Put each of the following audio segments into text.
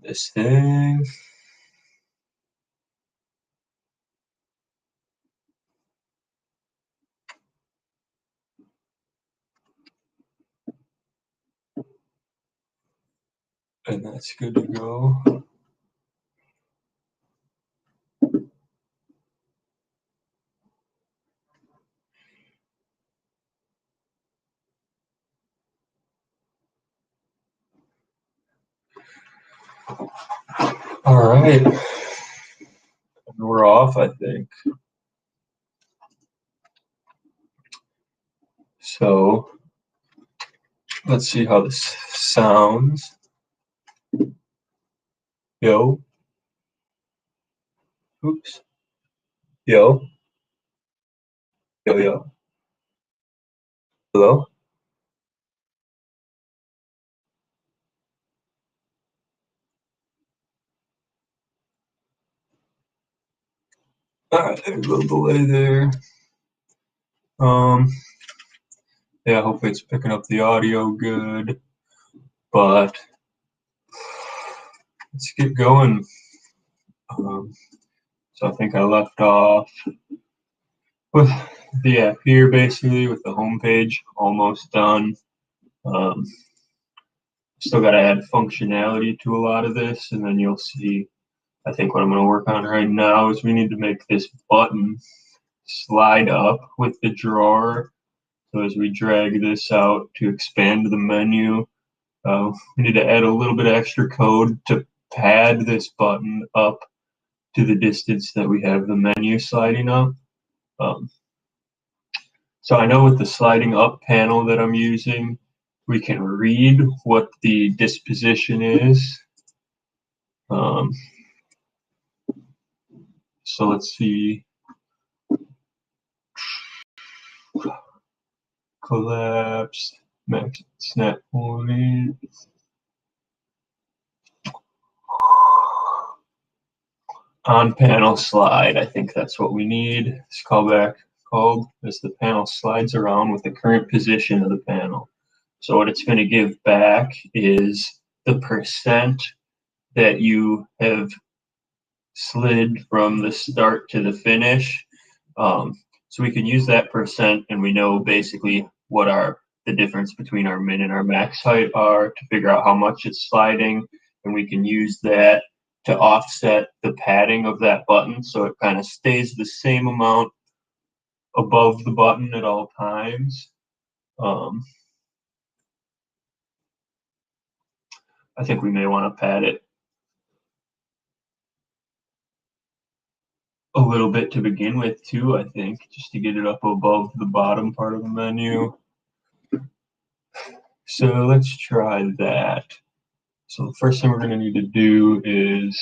this thing. And that's good to go. All right. We're off, I think. So let's see how this sounds. Yo. Oops. Yo. Yo, yo. Hello? All right, there's a little delay there. Yeah, hopefully it's picking up the audio good, but let's get going. So I think I left off with the app here, basically, with the home page almost done. Still got to add functionality to a lot of this, and then you'll see, I think what I'm going to work on right now is we need to make this button slide up with the drawer. So as we drag this out to expand the menu, we need to add a little bit of extra code to pad this button up to the distance that we have the menu sliding up. So I know with the sliding up panel that I'm using, we can read what the disposition is. So let's see. Collapse, max snap point. On panel slide, I think that's what we need. This callback called as the panel slides around with the current position of the panel. So what it's going to give back is the percent that you have slid from the start to the finish. So we can use that percent, and we know basically what the difference between our min and our max height are to figure out how much it's sliding, and we can use that to offset the padding of that button so it kind of stays the same amount above the button at all times. I think we may want to pad it a little bit to begin with too, I think, just to get it up above the bottom part of the menu. So let's try that. So the first thing we're going to need to do is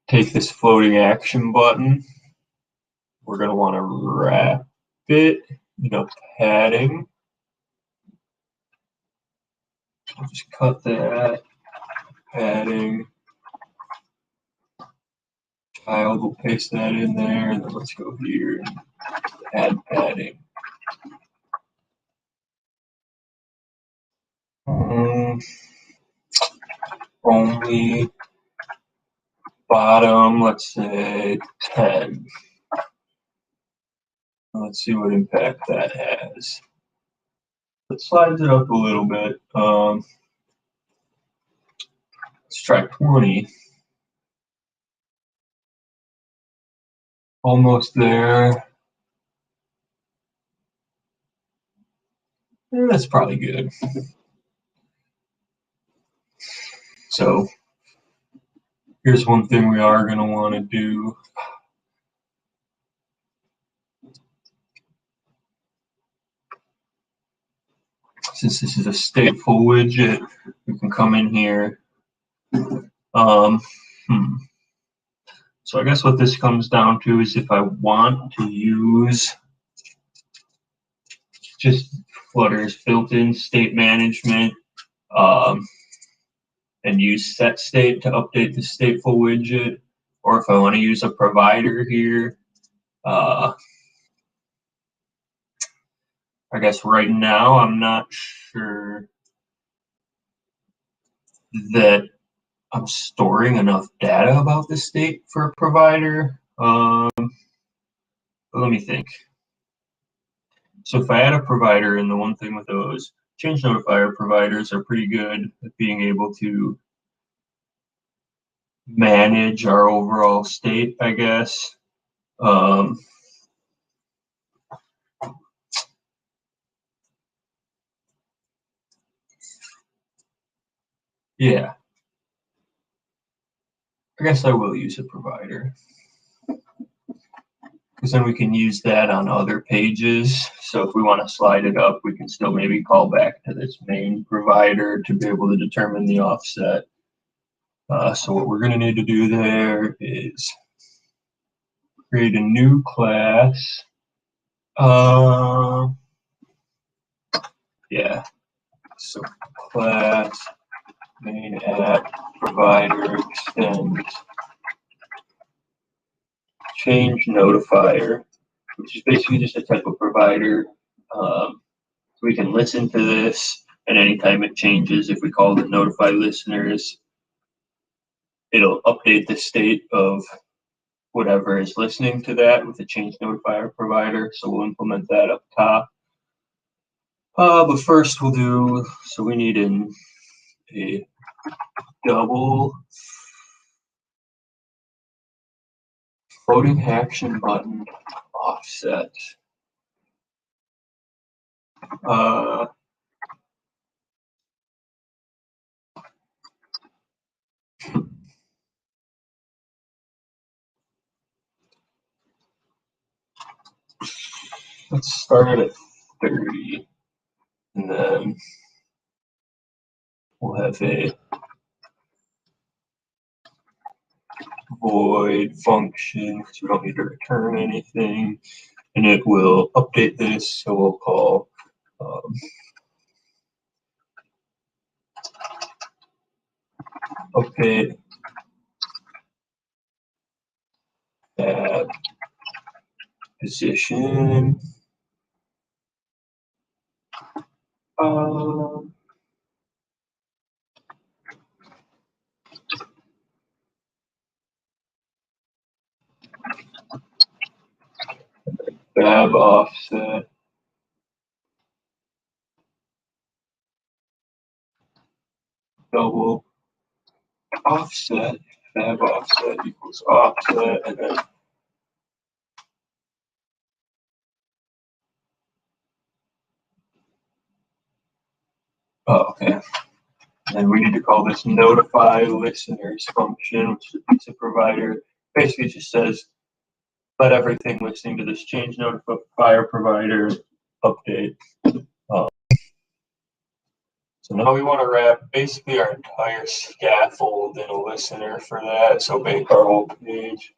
take this floating action button. We're going to want to wrap it in a padding. I'll just cut that padding. Child will paste that in there, and then let's go here and add padding. Only bottom, let's say 10. Let's see what impact that has. It slides it up a little bit. Let's try 20. Almost there. That's probably good. So here's one thing we are going to want to do. Since this is a stateful widget, we can come in here. So I guess what this comes down to is if I want to use just Flutter's built-in state management and use set state to update the stateful widget, or if I want to use a provider here, I guess right now I'm not sure that I'm storing enough data about the state for a provider. Let me think. So if I add a provider, and the one thing with those change notifier providers are pretty good at being able to manage our overall state, I guess. Yeah, I guess I will use a provider, because then we can use that on other pages. So if we want to slide it up, we can still maybe call back to this main provider to be able to determine the offset. So what we're going to need to do there is create a new class. Yeah, so class main app provider extends change notifier, which is basically just a type of provider. We can listen to this, and anytime it changes, if we call the notify listeners, it'll update the state of whatever is listening to that with the change notifier provider. So we'll implement that up top. But first we'll do, so we need a double floating action button offset. Let's start at 30, and then we'll have a void function, because we don't need to return anything, and it will update this. So we'll call update at position. Fab offset double offset, fab offset equals offset, and then okay. And we need to call this notify listeners function, which is a provider. Basically just says let everything listening to this change notifier provider update. So now we want to wrap basically our entire scaffold in a listener for that. So make our whole page.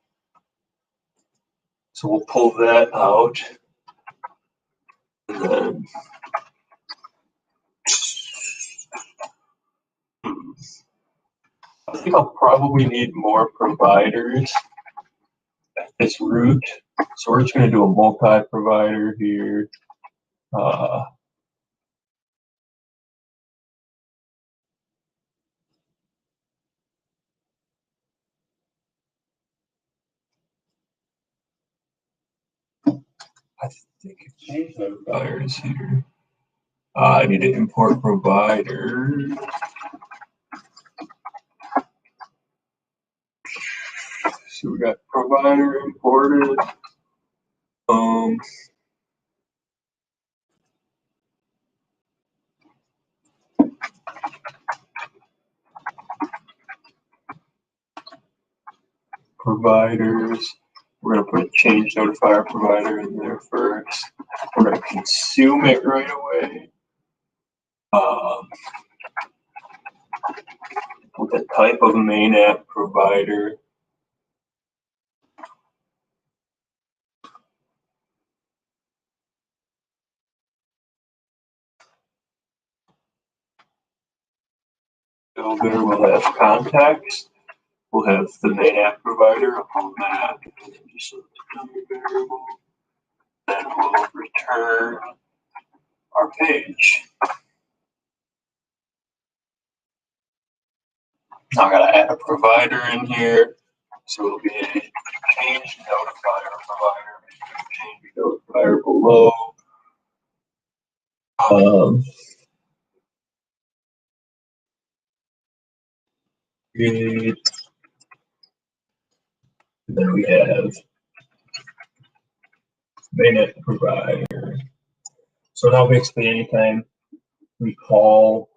So we'll pull that out. And then I think I'll probably need more providers at this root. So we're just going to do a multi-provider here. I think it's change providers here. I need to import provider. So we got provider imported. Providers. We're going to put a change notifier provider in there first. We're going to consume it right away. With the type of main app provider. Builder will have context. We'll have the main app provider, I'll call map, and then just a dummy variable. Then we'll return our page. Now I gotta add a provider in here. So it'll be a change notifier provider, change notifier below. Create. And then we have mainnet provider. So now basically anytime we call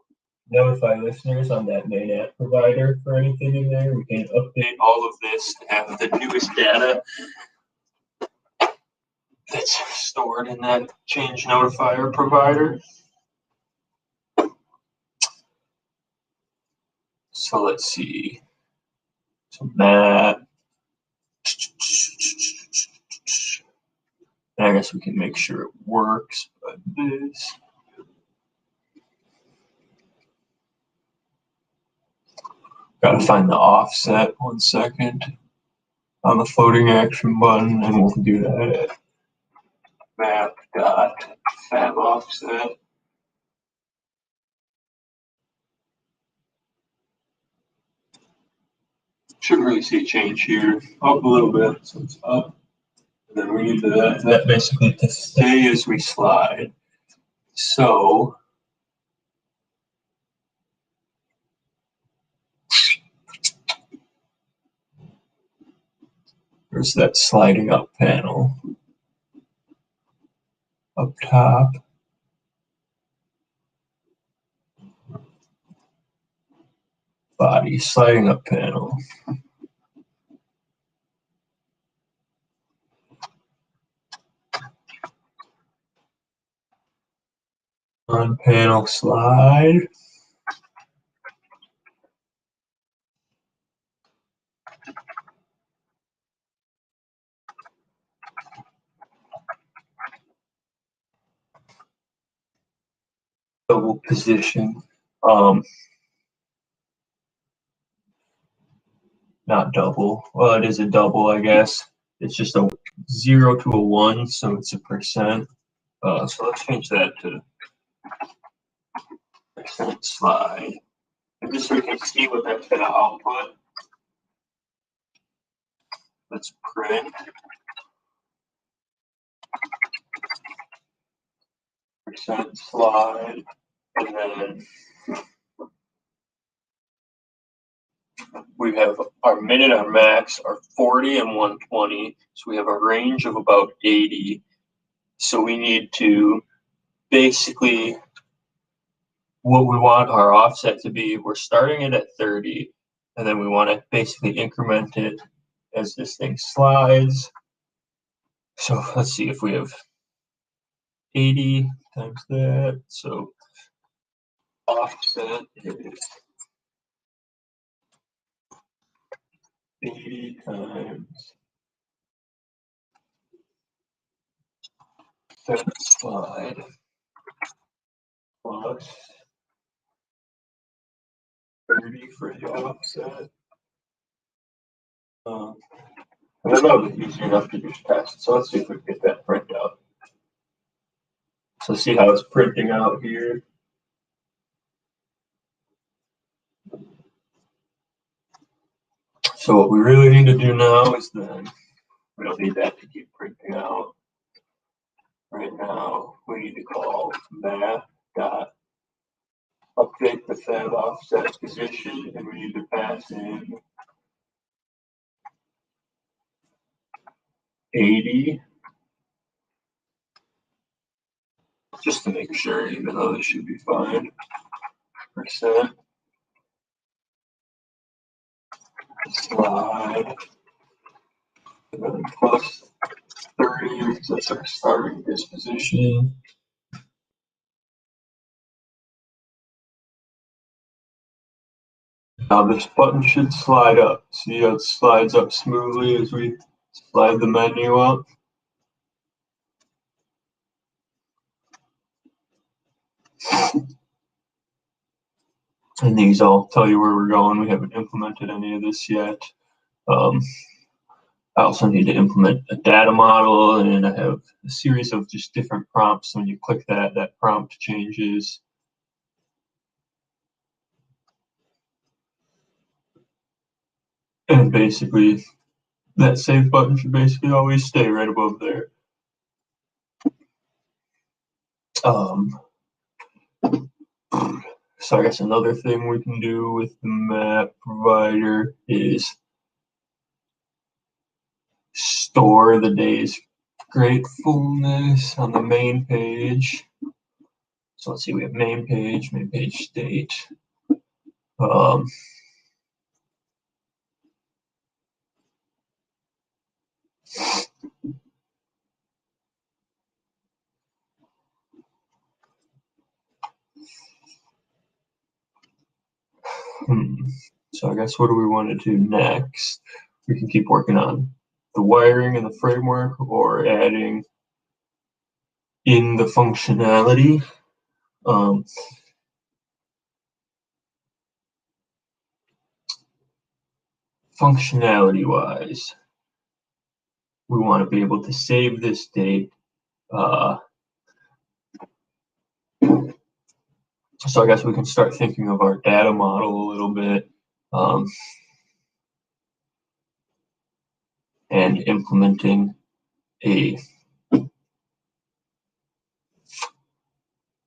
notify listeners on that mainnet provider for anything in there, we can update all of this to have the newest data that's stored in that change notifier provider. So let's see. So that, and I guess we can make sure it works, but this. Gotta find the offset, 1 second, on the floating action button, and we'll do that at map.fab offset. Shouldn't really see a change here. Up a little bit, so it's up. And then we need that basically to stay as we slide. So there's that sliding up panel up top. Body sliding up panel. On panel slide. Double position. Not double. Well, it is a double, I guess. It's just a 0 to a 1, so it's a percent. So let's change that to percent slide. And just so we can see what that's going to output, let's print percent slide, and then we have our minute, our max are 40 and 120. So we have a range of about 80. So we need to basically, what we want our offset to be, we're starting it at 30, and then we want to basically increment it as this thing slides. So let's see if we have 80 times that. So offset is 80 times set slide plus 30 for the offset. And I know it's easy enough to just test. So let's see if we can get that print out. So see how it's printing out here. So what we really need to do now is then, we don't need that to keep printing out. Right now, we need to call math dot update the fab offset position, and we need to pass in 80, just to make sure, even though this should be fine. Percent slide, and then plus 30, that's our starting disposition. Now this button should slide up. See how it slides up smoothly as we slide the menu up? And these all tell you where we're going. We haven't implemented any of this yet. I also need to implement a data model, and I have a series of just different prompts. When you click that, that prompt changes. And basically, that save button should basically always stay right above there. So I guess another thing we can do with the map provider is store the day's gratefulness on the main page. So let's see, we have main page state. So I guess what do we want to do next? We can keep working on the wiring and the framework, or adding in the functionality. Functionality wise, we want to be able to save this date. So I guess we can start thinking of our data model a little bit, and implementing a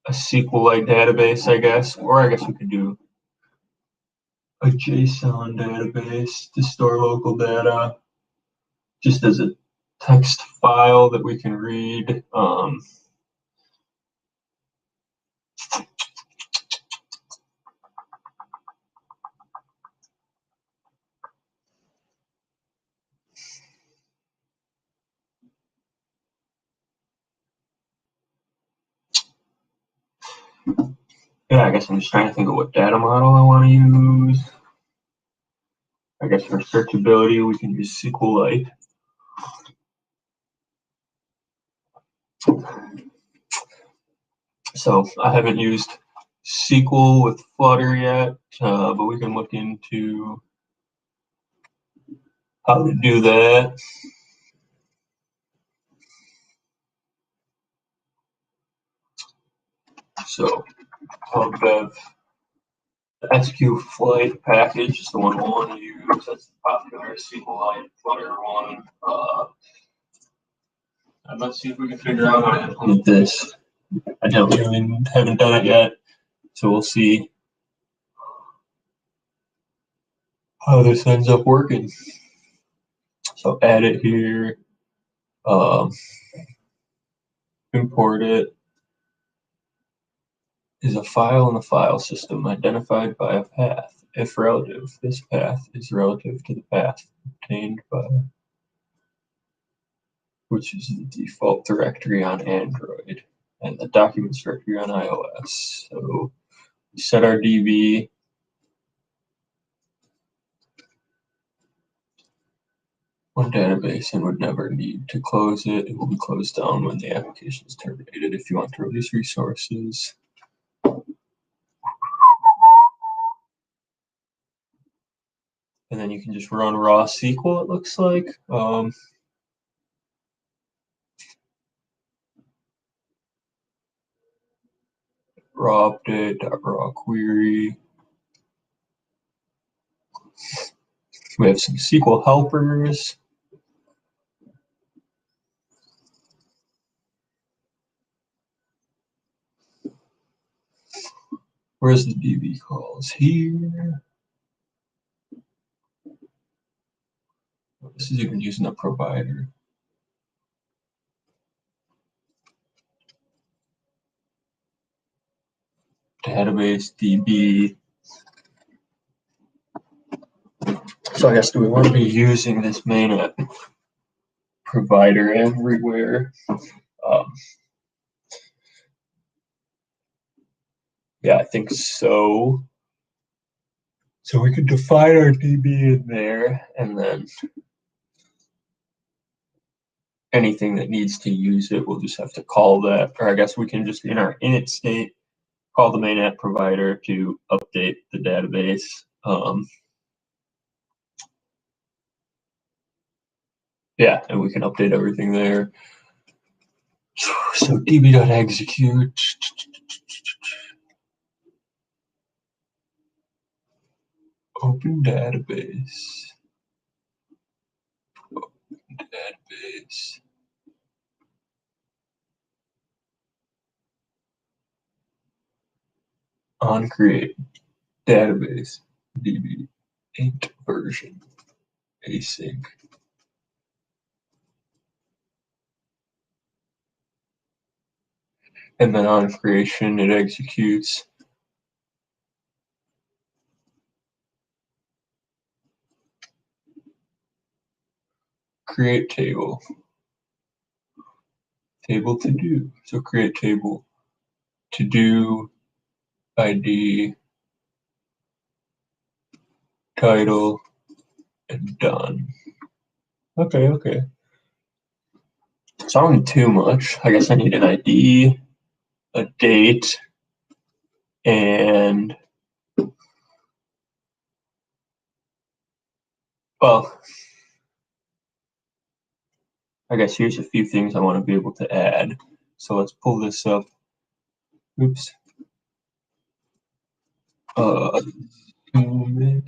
SQLite database, I guess, or I guess we could do a JSON database to store local data, just as a text file that we can read. Yeah, I guess I'm just trying to think of what data model I want to use. I guess for searchability, we can use SQLite. So I haven't used SQL with Flutter yet, but we can look into how to do that. So the SQLite package is the one we'll want to use. That's the popular SQLite Flutter one. And let's see if we can figure out how to implement this. I haven't done it yet, so we'll see how this ends up working. So add it here, import it. Is a file in the file system identified by a path, if relative. This path is relative to the path obtained by, which is the default directory on Android and the documents directory on iOS. So we set our DB. One database and would never need to close it. It will be closed down when the application is terminated. If you want to release resources, and then you can just run raw SQL, it looks like. Raw update, raw query. We have some SQL helpers. Where's the DB calls? Here. This is even using a provider. Database DB. So I guess, do we want to be using this main app provider everywhere? Yeah, I think so. So we could define our DB in there, and then anything that needs to use it, we'll just have to call that, or I guess we can just, in our init state, call the main app provider to update the database. Yeah, and we can update everything there. So db.execute. Open database. database. On create database db 8 version async. And then on creation, it executes create table, table to do. So create table to do ID, title, and done. Okay. So I don't need too much. I guess I need an ID, a date, and well, I guess here's a few things I want to be able to add. So let's pull this up. Oops. Zoom in.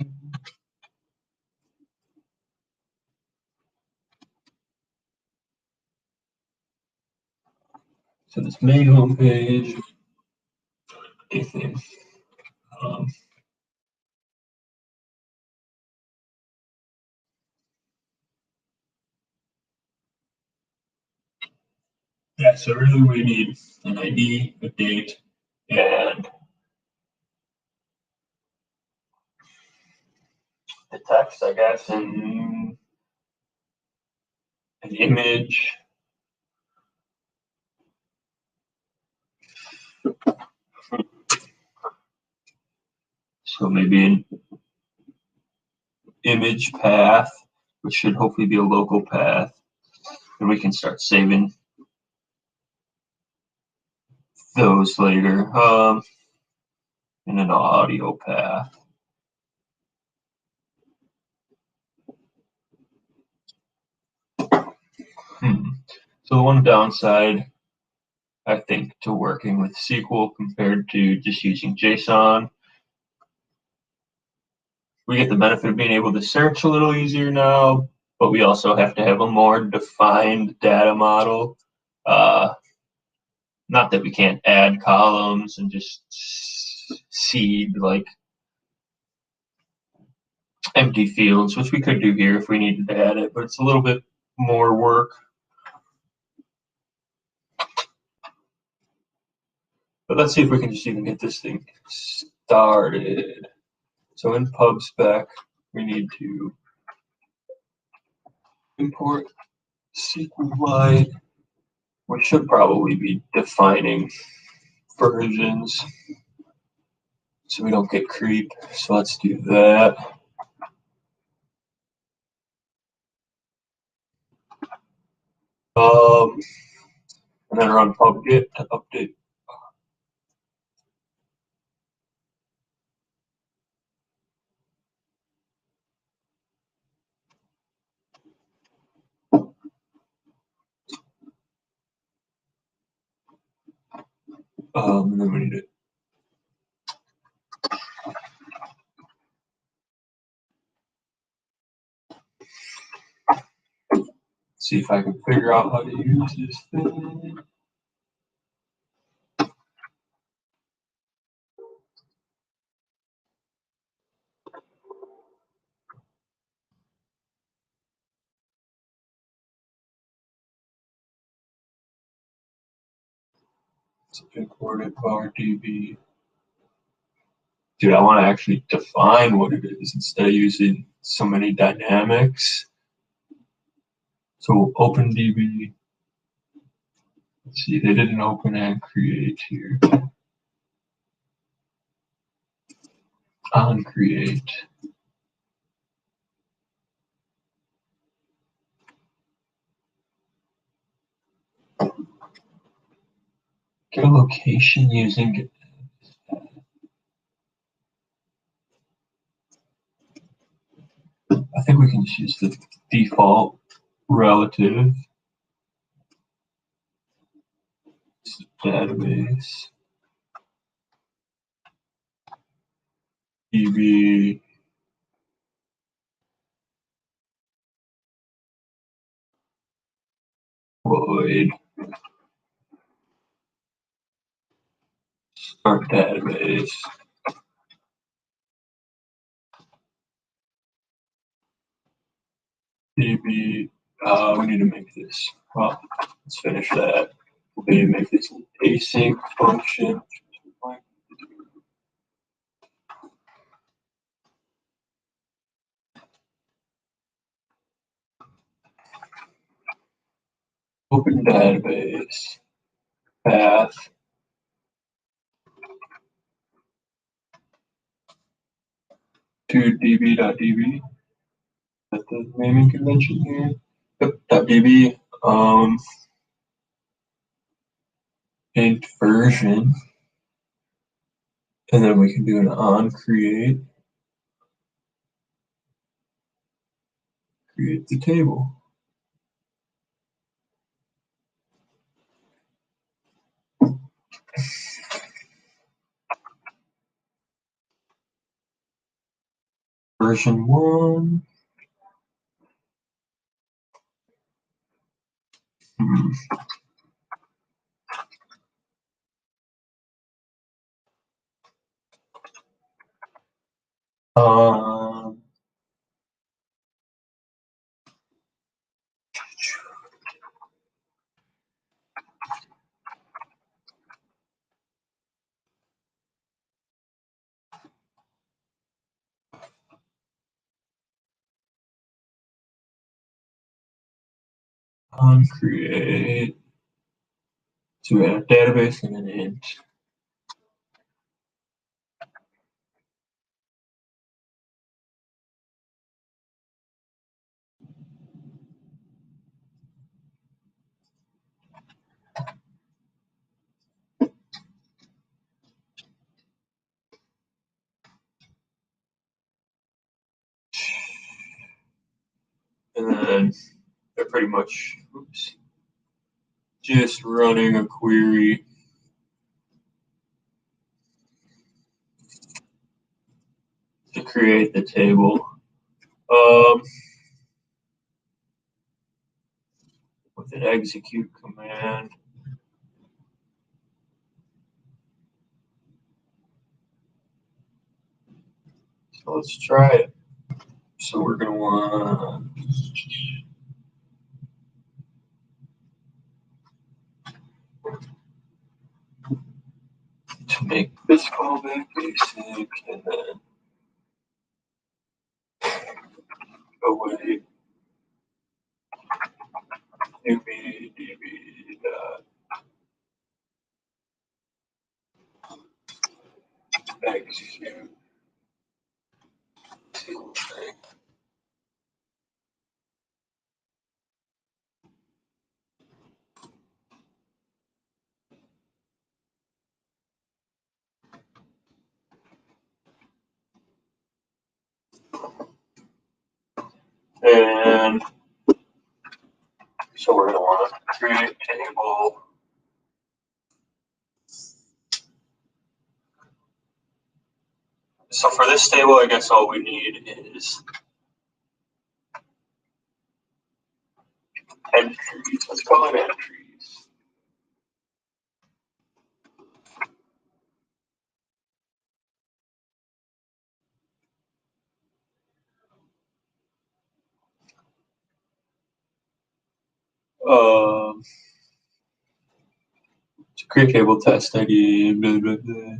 So this main homepage, anything. Yeah, so really we need an ID, a date, and the text, I guess, and an image. So maybe an image path, which should hopefully be a local path. And we can start saving those later. And an audio path. So the one downside, I think, to working with SQL compared to just using JSON, we get the benefit of being able to search a little easier now, but we also have to have a more defined data model. Not that we can't add columns and just seed like empty fields, which we could do here if we needed to add it, but it's a little bit more work. But let's see if we can just even get this thing started. So in pub spec, we need to import SQLite. We should probably be defining versions so we don't get creep. So let's do that. And then run pubget to update. And then we need to see if I can figure out how to use this thing. Let's import it, PowerDB. Dude, I want to actually define what it is instead of using so many dynamics. So we'll open DB. Let's see, they didn't open and create here. On create. Get a location using. I think we can just use the default relative database. DB. void start database. DB, we need to make this. Well, let's finish that. We need to make this an async function. Open database path to db.db. That's the naming convention here. Yep, .db. Int version, and then we can do an on create the table. Version 1. Um, on create to add a database and an int. And then they're pretty much just running a query to create the table. With an execute command. So let's try it. So we're going to want to make this callback basic and then away db dot execute. And so we're going to want to create table. So for this table, I guess all we need is entries. Let's call it entries. To create table test ID, blah, blah, blah.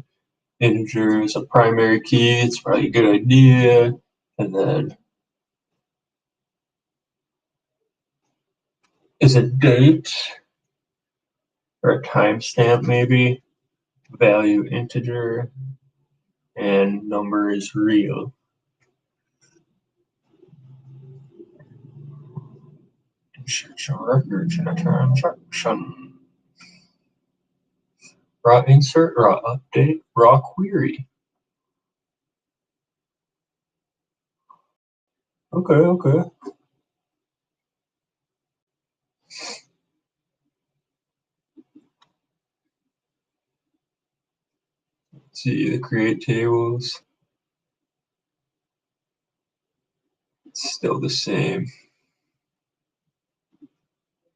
Integer is a primary key. It's probably a good idea. And then is a date or a timestamp maybe. Value integer and number is real. Insert your records in a transaction. Raw insert, raw update, raw query. Okay. Let's see the create tables. It's still the same.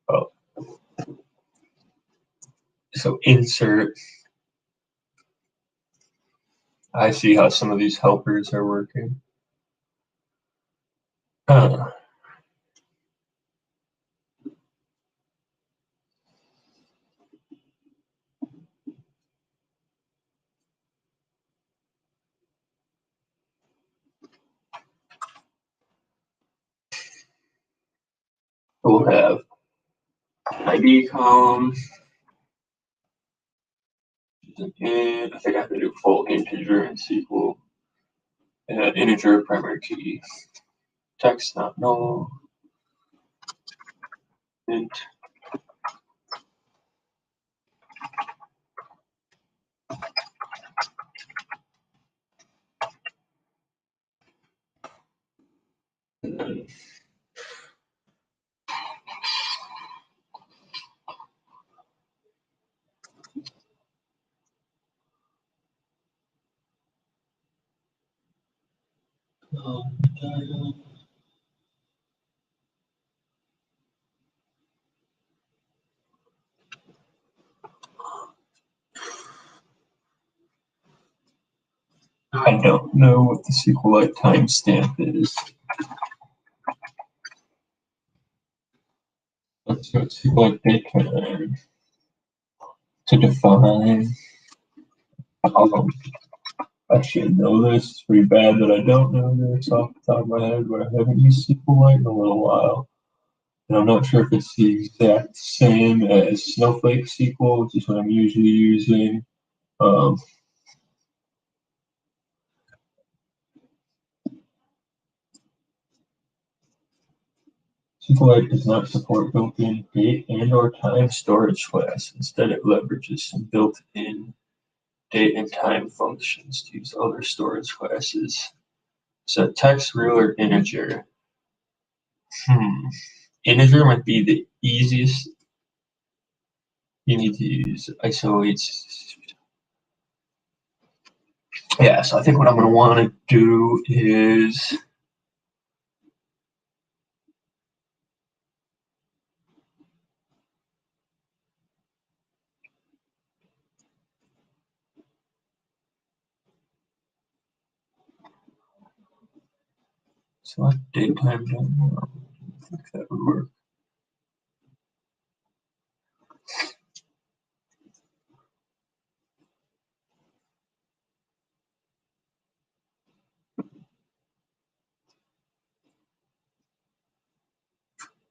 Oh. So insert. I see how some of these helpers are working. We'll have ID column. And I think I have to do full integer in SQL. Integer primary key. Text not null. Int. I don't know what the SQLite timestamp is. Let's go to SQLite date to define. I should know this. It's pretty bad that I don't know this off the top of my head, but I haven't used SQLite in a little while. And I'm not sure if it's the exact same as Snowflake SQL, which is what I'm usually using. SQLite does not support built-in date and or time storage class. Instead, it leverages some built-in date and time functions to use other storage classes. So text, real, or integer. Integer might be the easiest. You need to use isolates. Yeah, so I think what I'm going to want to do is select date time. I think that would work.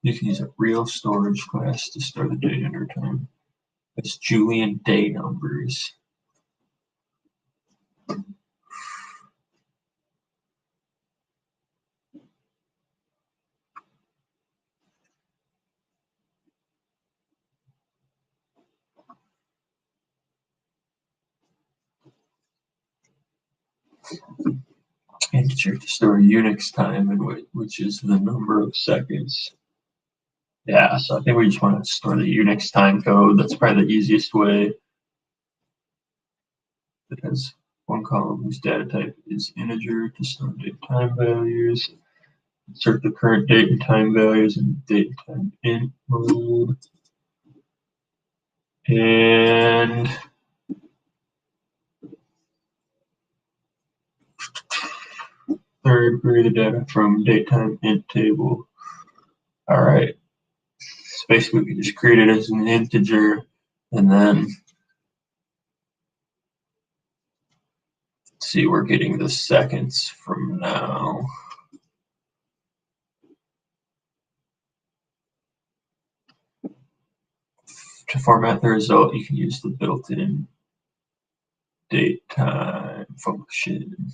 You can use a real storage class to store the date and time. It's Julian day numbers. Integer to store Unix time, which is the number of seconds. Yeah, so I think we just want to store the Unix time code. That's probably the easiest way. It has one column whose data type is integer to store date time values. Insert the current date and time values in date and time int mode. And third, query the data from date time int table. All right. So basically, we just create it as an integer, and then see, we're getting the seconds from now. To format the result, you can use the built-in date time function.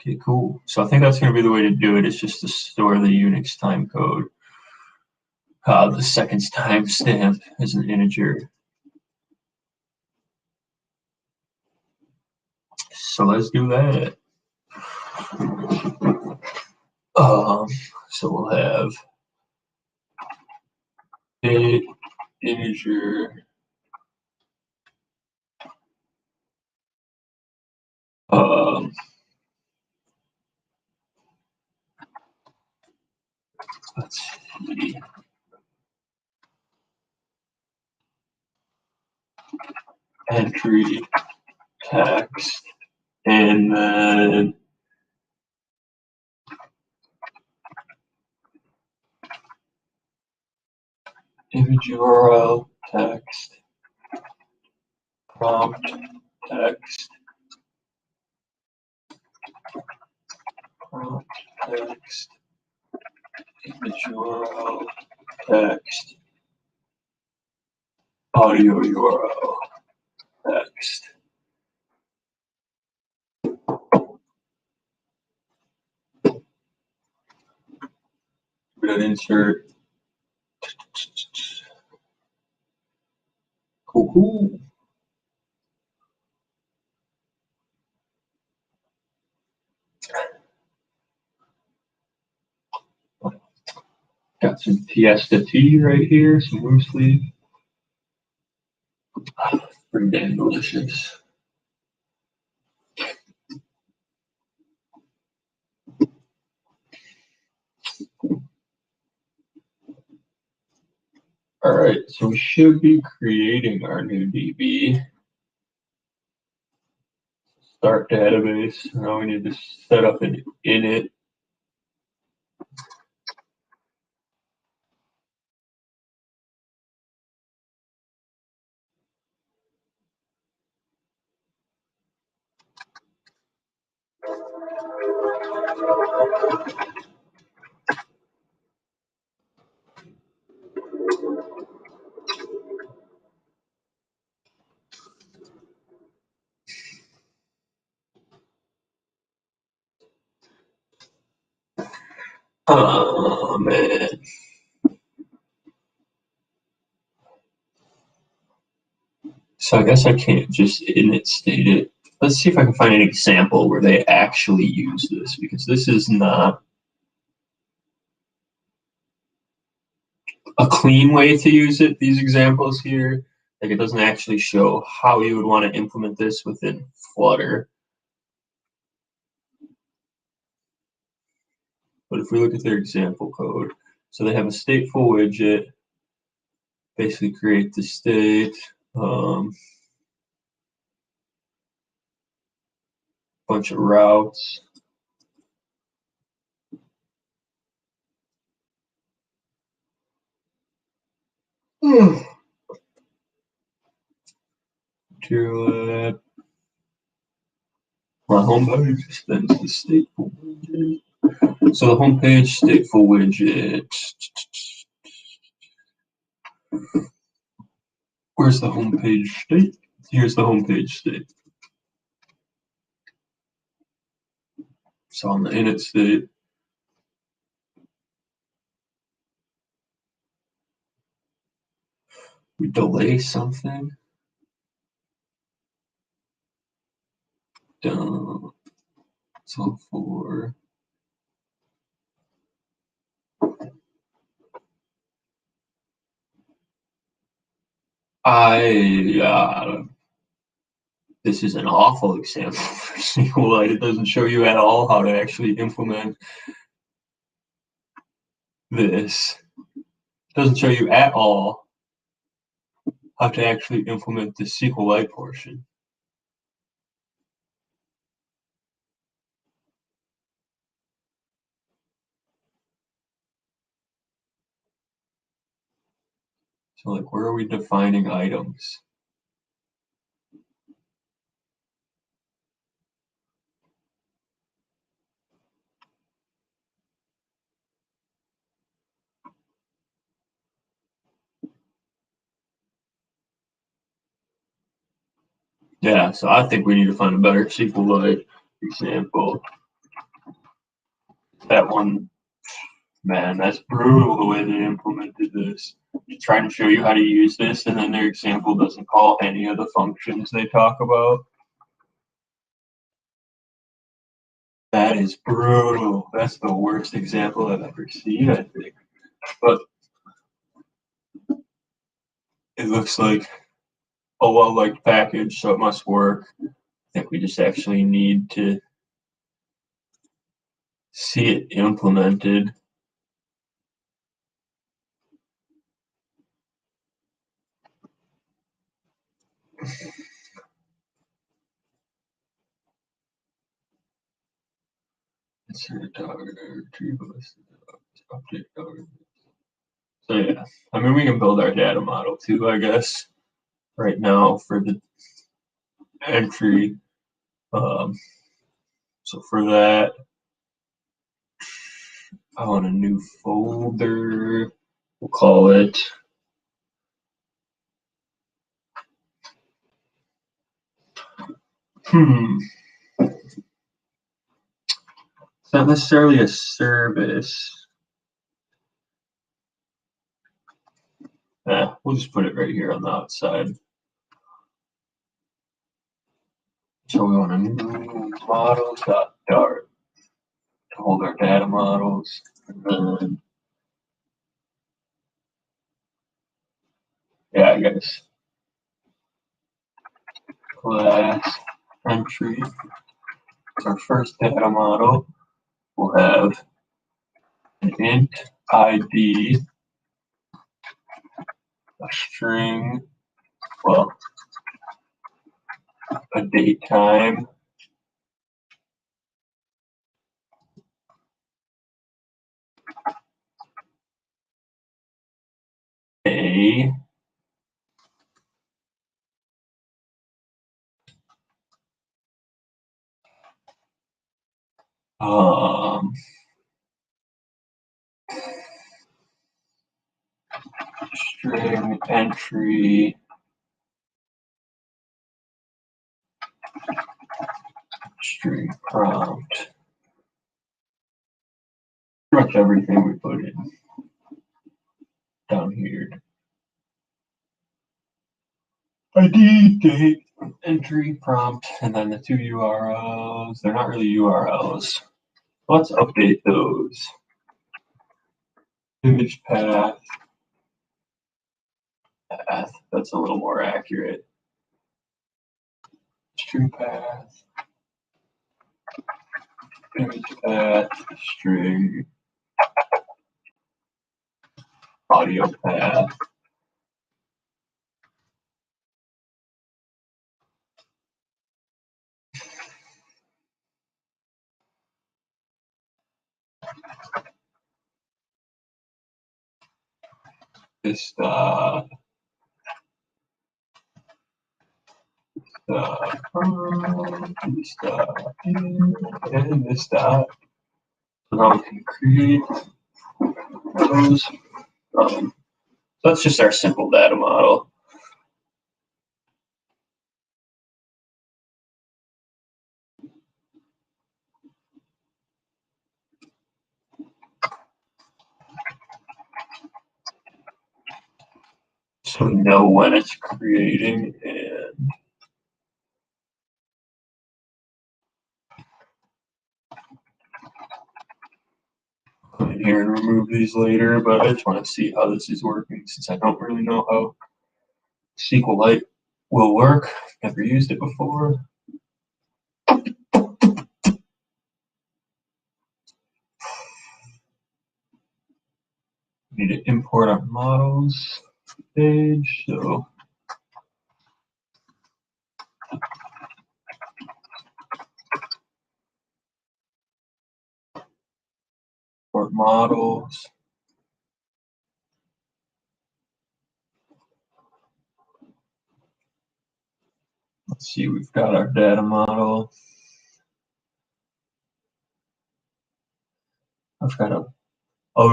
Okay, cool. So I think that's going to be the way to do it, is just to store the Unix time code, the seconds timestamp as an integer. So let's do that. So we'll have date integer let's see. entry text, and then image URL text, prompt text, prompt text, image URL text, audio URL text. We're gonna insert. Cool. Got some Fiesta tea right here, some loose leaf. Pretty damn delicious. All right, so we should be creating our new DB. Start database. Now we need to set up an init. Oh man. So I guess I can't just init state it. Let's see if I can find an example where they actually use this, because this is not a clean way to use it, these examples here. Like, it doesn't actually show how you would want to implement this within Flutter. But if we look at their example code, so they have a stateful widget, basically create the state, bunch of routes. To my home page extends the stateful widget. So the home page stateful widget. Where's the home page state? Here's the home page state. So on the init state, we delay something. Done. So for this is an awful example for SQLite. It doesn't show you at all how to actually implement this. It doesn't show you at all how to actually implement the SQLite portion. So like, where are we defining items? Yeah, so I think we need to find a better SQLite example. That one, man, that's brutal the way they implemented this. Trying to show you how to use this, and then their example doesn't call any of the functions they talk about. That is brutal. That's the worst example I've ever seen, I think. But it looks like a well-liked package, so it must work. I think we just actually need to see it implemented. insert dog retrieve list update dog. So yeah, I mean we can build our data model too, I guess. Right now for the entry. So for that, I want a new folder. We'll call it it's not necessarily a service. We'll just put it right here on the outside. So we want a new models.dart to hold our data models. And then, yeah, I guess class entry. Our first data model will have an int ID, a string, well, a date time, a string entry, string prompt. Pretty much everything we put in down here. ID, date, entry, prompt, and then the two URLs. They're not really URLs. Let's update those. Image path. That's a little more accurate. String path. Image path. String. Audio path. This and this dot. So now we can create those. So that's just our simple data model. So we know when it's creating and come in here and remove these later, but I just want to see how this is working since I don't really know how SQLite will work. Never used it before. We need to import our models page, so import models. Let's see, we've got our data model. I've got a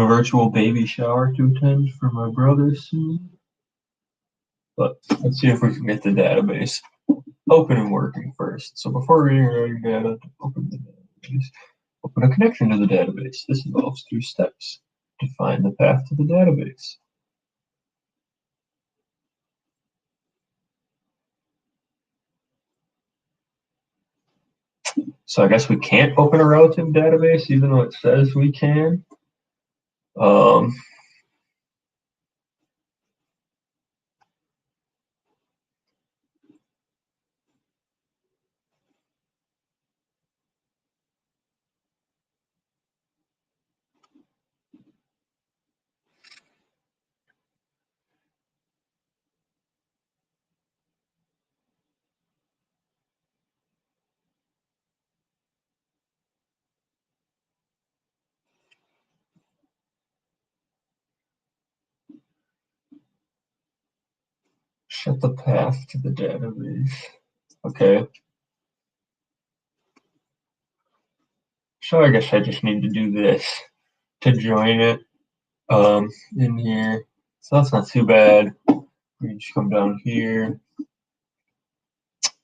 virtual baby shower to attend for my brother soon. But let's see if we can get the database open and working first. So before reading or writing data, to open the database, open a connection to the database. This involves 2 steps. Define the path to the database. So I guess we can't open a relative database even though it says we can. Set the path to the database. Okay. So I guess I just need to do this to join it in here. So that's not too bad. We just come down here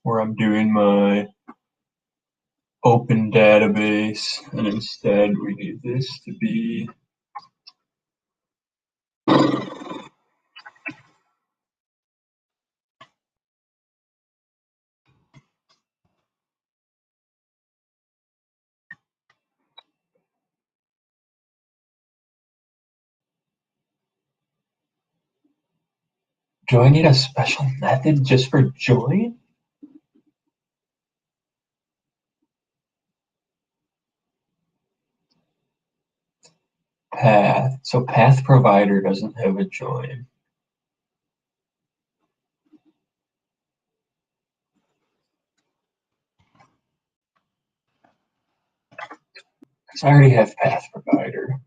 where I'm doing my open database, and instead we need this to be do I need a special method just for join? Path. So path provider doesn't have a join. Because I already have path provider.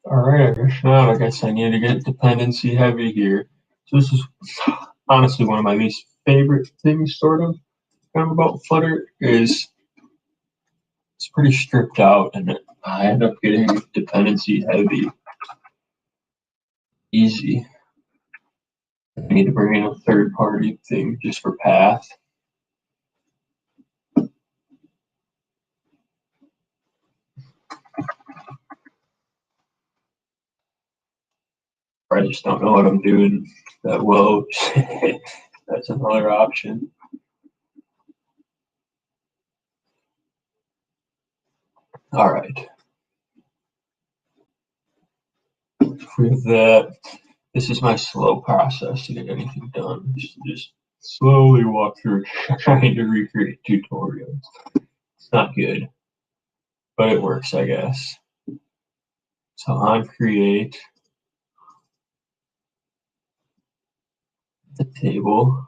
All right, I guess not. I guess I need to get dependency heavy here. So this is honestly one of my least favorite things, sort of, kind of about Flutter is it's pretty stripped out, and I end up getting dependency heavy easy. I need to bring in a third-party thing just for path. I just don't know what I'm doing that well. That's another option. All right. If we have that, this is my slow process to get anything done. Just slowly walk through trying to recreate tutorials. It's not good, but it works, I guess. So on create the table.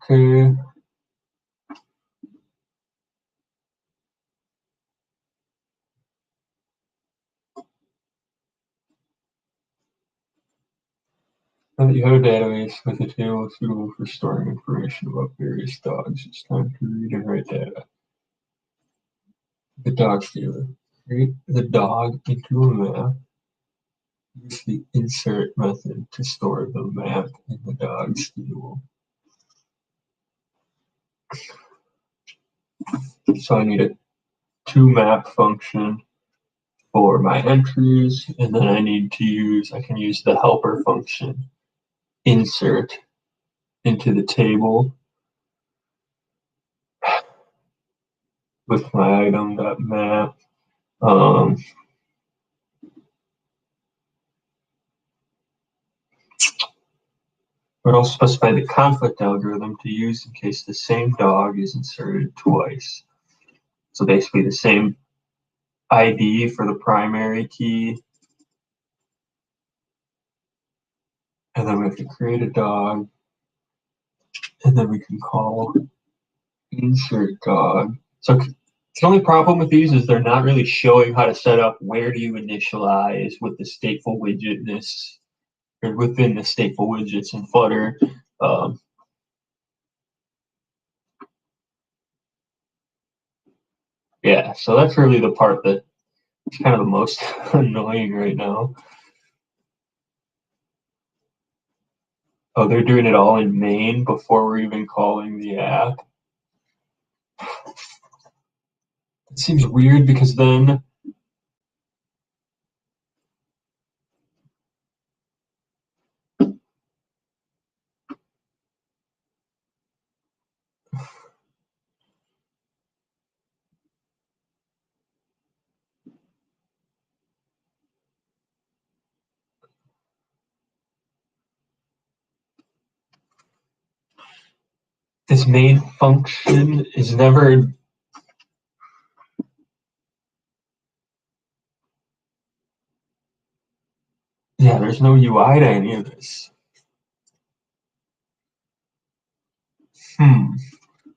Okay. Now that you have a database with a table suitable for storing information about various dogs, it's time to read and write data. The dog table. Create the dog into a map. Use the insert method to store the map in the dog's table. So I need a toMap function for my entries, and then I can use the helper function, insert into the table with my item.map. But I'll specify the conflict algorithm to use in case the same dog is inserted twice. So basically the same ID for the primary key. And then we have to create a dog. And then we can call insert dog. So the only problem with these is they're not really showing how to set up where do you initialize with the stateful widgetness or within the stateful widgets in Flutter. Yeah, so that's really the part that is kind of the most annoying right now. Oh, they're doing it all in main before we're even calling the app. It seems weird because then This main function is never. Yeah, there's no UI to any of this.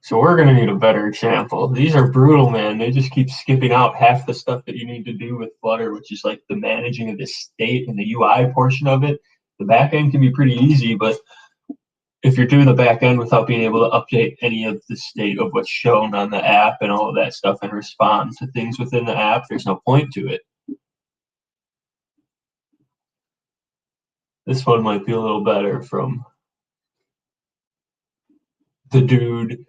So we're going to need a better example. These are brutal, man. They just keep skipping out half the stuff that you need to do with Flutter, which is like the managing of the state and the UI portion of it. The back end can be pretty easy, but if you're doing the back end without being able to update any of the state of what's shown on the app and all of that stuff and respond to things within the app, there's no point to it. This one might be a little better from the dude,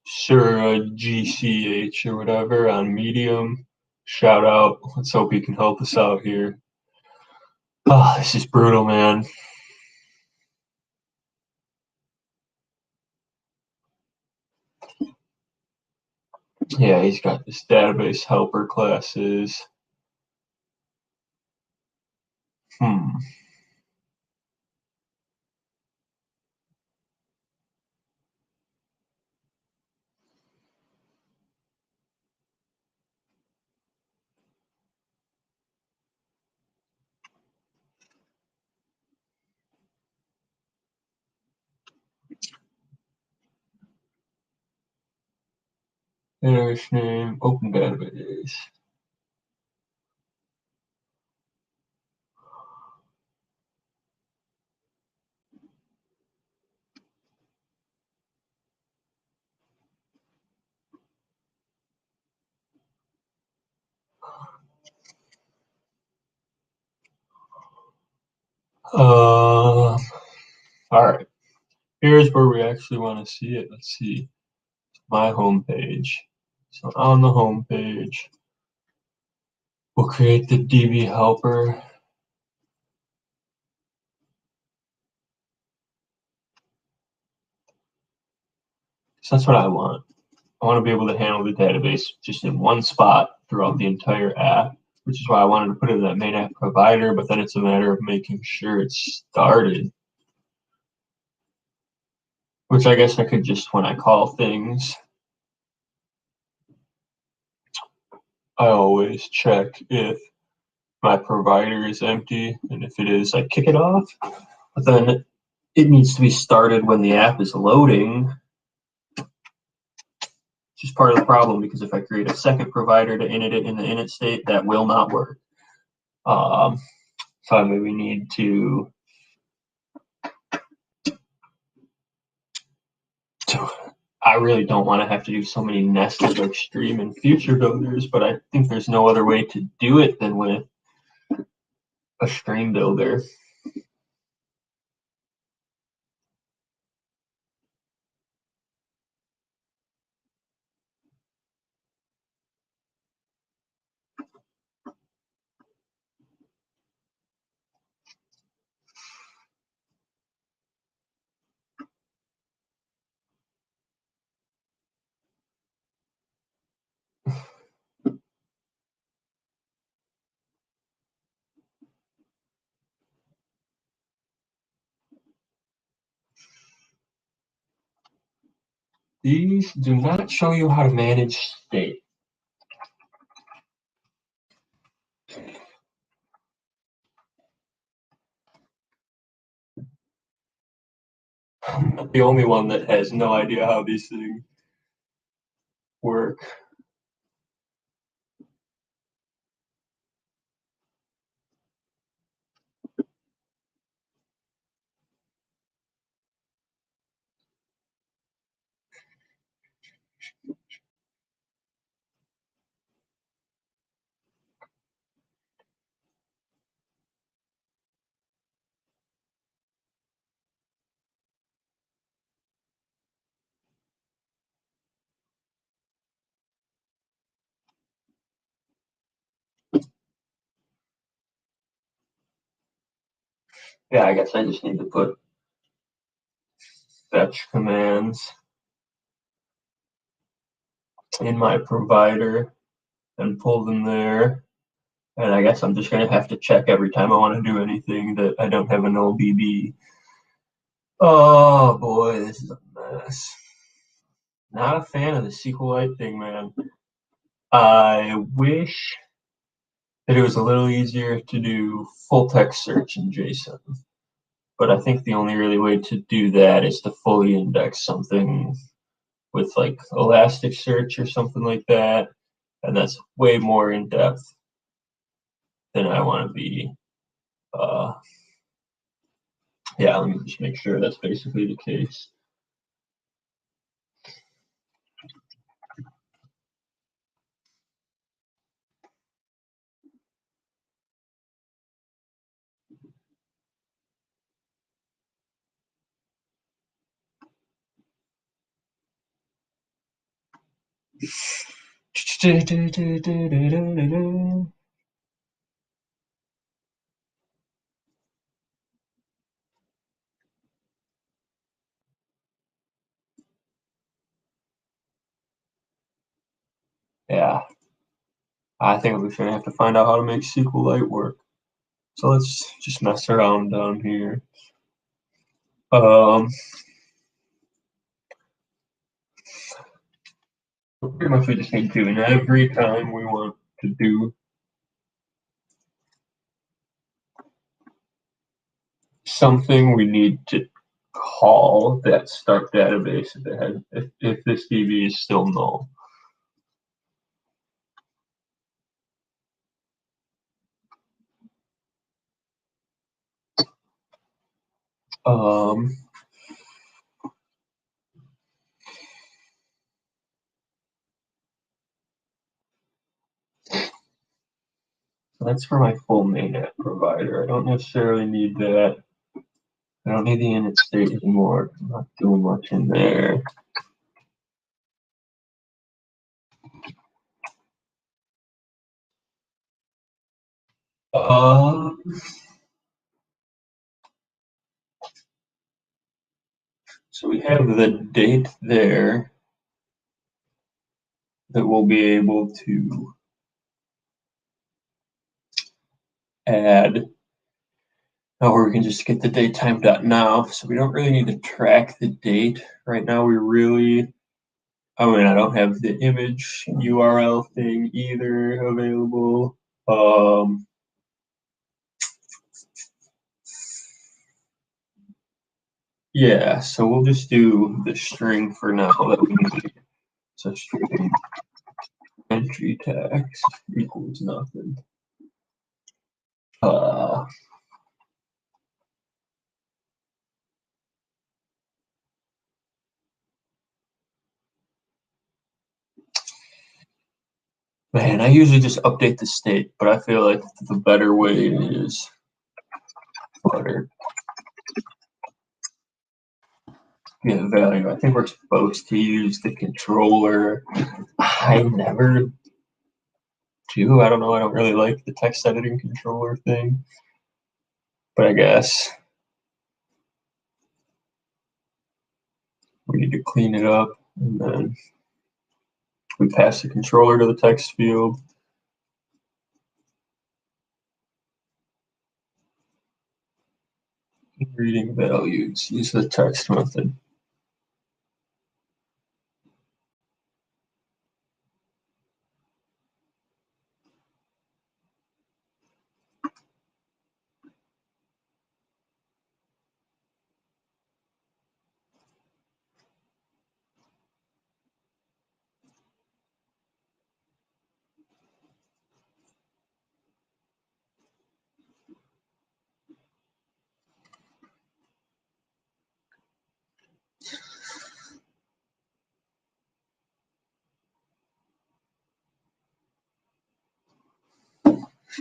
Sura GCH or whatever on Medium. Shout out. Let's hope he can help us out here. Oh, this is brutal, man. Yeah, he's got this database helper classes. Database name, open database. All right. Here's where we actually want to see it. Let's see. My home page. So on the home page, we'll create the DB helper. So that's what I want. I want to be able to handle the database just in one spot throughout the entire app, which is why I wanted to put it in that main app provider, but then it's a matter of making sure it's started. Which I guess I could just, when I call things, I always check if my provider is empty, and if it is, I kick it off. But then it needs to be started when the app is loading, which is part of the problem, because if I create a second provider to init it in the init state, that will not work. So I maybe need to I really don't want to have to do so many nested like stream and future builders, but I think there's no other way to do it than with a stream builder. These do not show you how to manage state. I'm not the only one that has no idea how these things work. Yeah, I guess I just need to put fetch commands in my provider and pull them there. And I guess I'm just going to have to check every time I want to do anything that I don't have a null BB. Oh boy, this is a mess. Not a fan of the SQLite thing, man. I wish that it was a little easier to do full text search in JSON. But I think the only really way to do that is to fully index something with like Elasticsearch or something like that. And that's way more in depth than I want to be. Uh, yeah, let me just make sure that's basically the case. Yeah, I think we're going to have to find out how to make SQLite work. So let's just mess around down here. Pretty much we just need to, and every time we want to do something, we need to call that start database if this DB is still null. So that's for my full main app provider. I don't necessarily need that. I don't need the init state anymore. I'm not doing much in there. So we have the date there that we'll be able to add. Or we can just get the datetime dot now. So we don't really need to track the date. Right now we really, I mean, I don't have the image URL thing either available. Yeah, so we'll just do the string for now that we need. So string entry text equals nothing. Man, I usually just update the state, but I feel like the better way is Flutter. Get value. I think we're supposed to use the controller. I never do. I don't know. I don't really like the text editing controller thing, but I guess we need to clean it up, and then we pass the controller to the text field. Reading values, use the text method.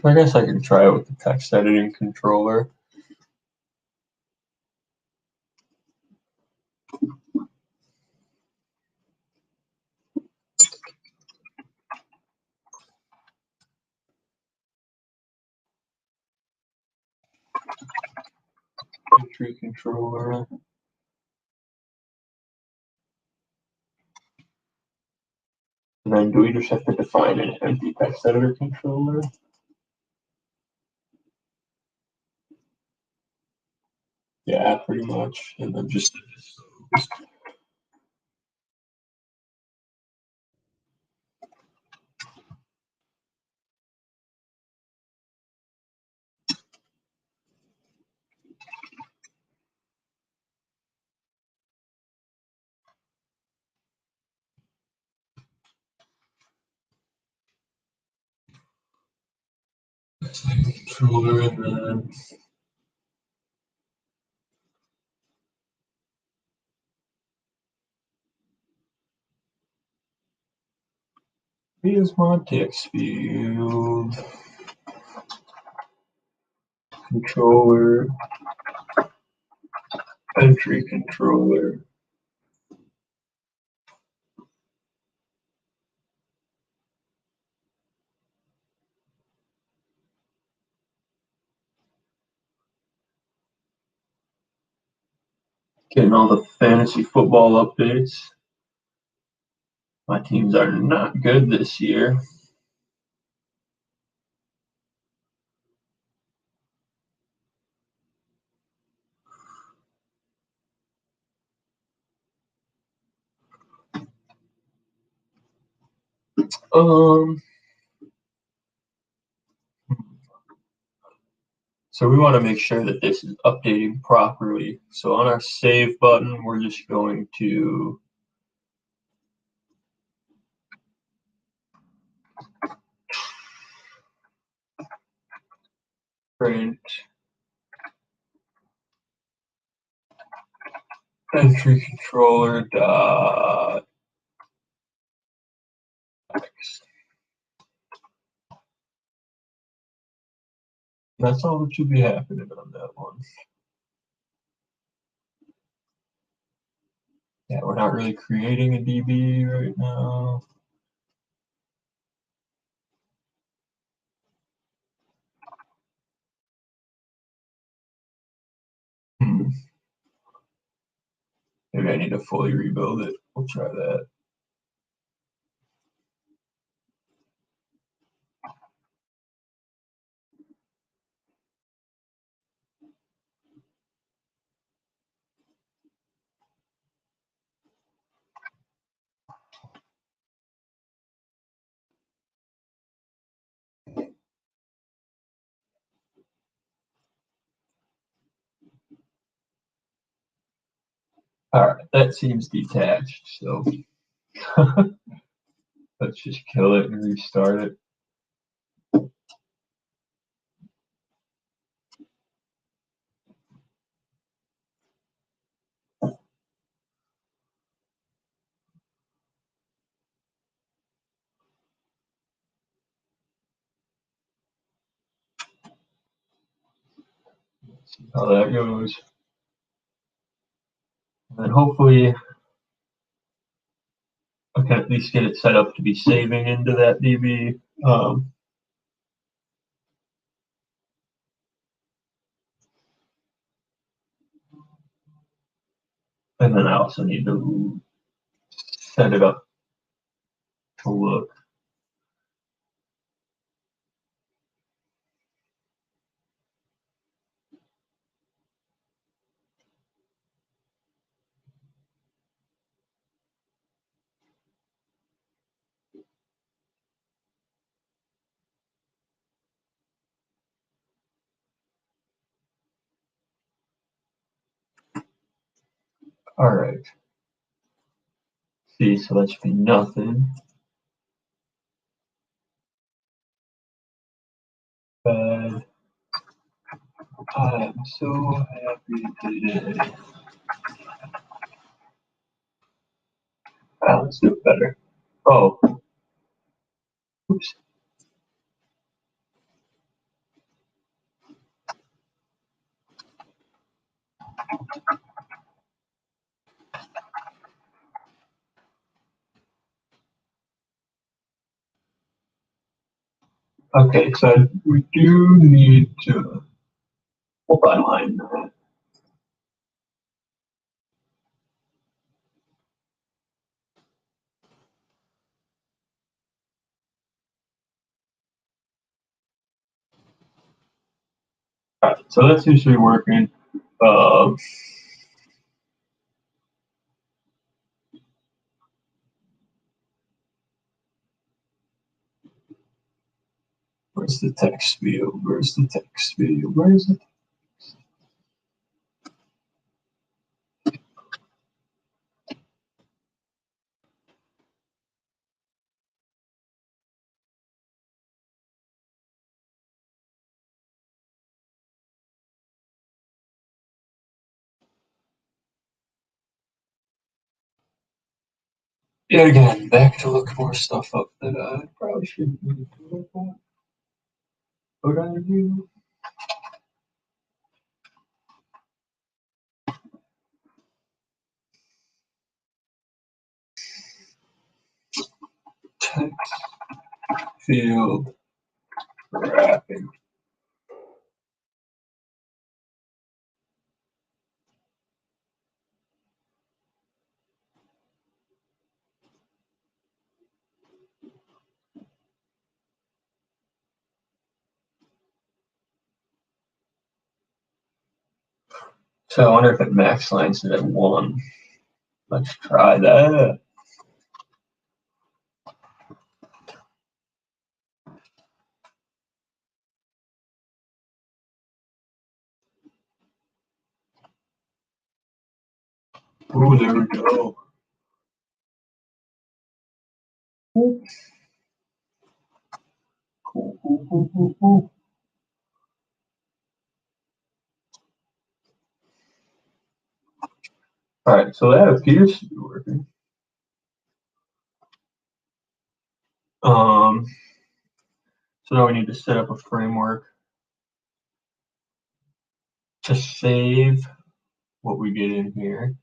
I guess I can try it with the text editing controller. Entry controller. And then do we just have to define an empty text editor controller? Yeah, pretty much. And then just controller, and then here's my text field. Controller, entry controller. Getting all the fantasy football updates. My teams are not good this year. So we want to make sure that this is updating properly. So on our save button, we're just going to print entry controller dot text. That's all that should be happening on that one. Yeah, we're not really creating a DB right now. Maybe I need to fully rebuild it. We'll try that. All right, that seems detached. So let's just kill it and restart it. See how that goes. And then hopefully I can at least get it set up to be saving into that DB. And then I also need to set it up to look. All right. See, so that should be nothing. Bad. I'm so happy today. Let's do it better. Oh, oops. Okay, so we do need to line that. All right, so that's usually working. Where's the text field? Where's the text field? Where's it? Yet again, back to look more stuff up that I probably shouldn't really do like that. What I do? Text field wrapping. So I wonder if it max lines it at 1. Let's try that. Oh, there we go. Cool, cool, cool, cool, cool. All right, so that appears to be working. So now we need to set up a framework to save what we get in here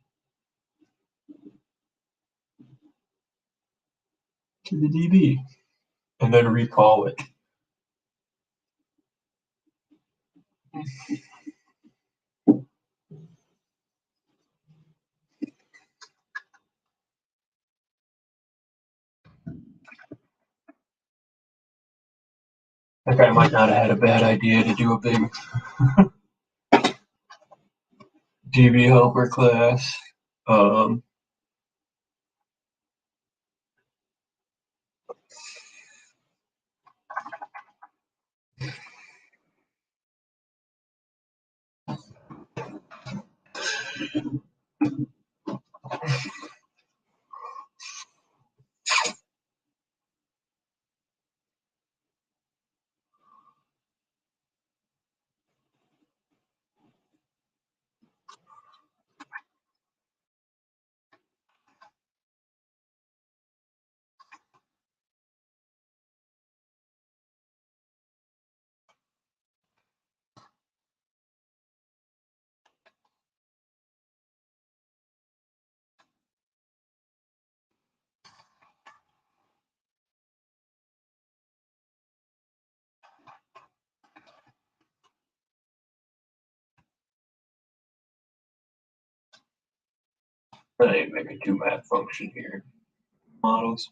to the DB and then recall it. I think I might not have had a bad idea to do a big DB helper class. I need to make a do math function here. Models.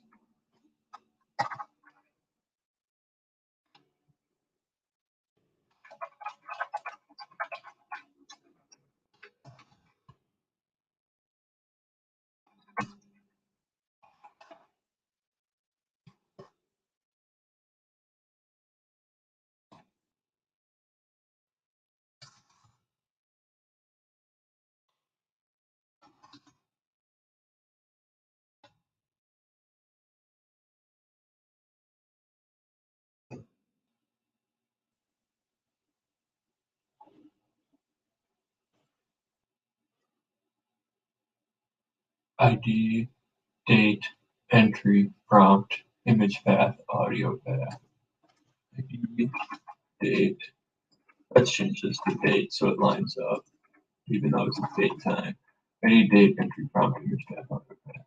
ID, date, entry, prompt, image path, audio path. ID, date. Let's change this to date so it lines up, even though it's a date time. ID, date, entry, prompt, image path, audio path.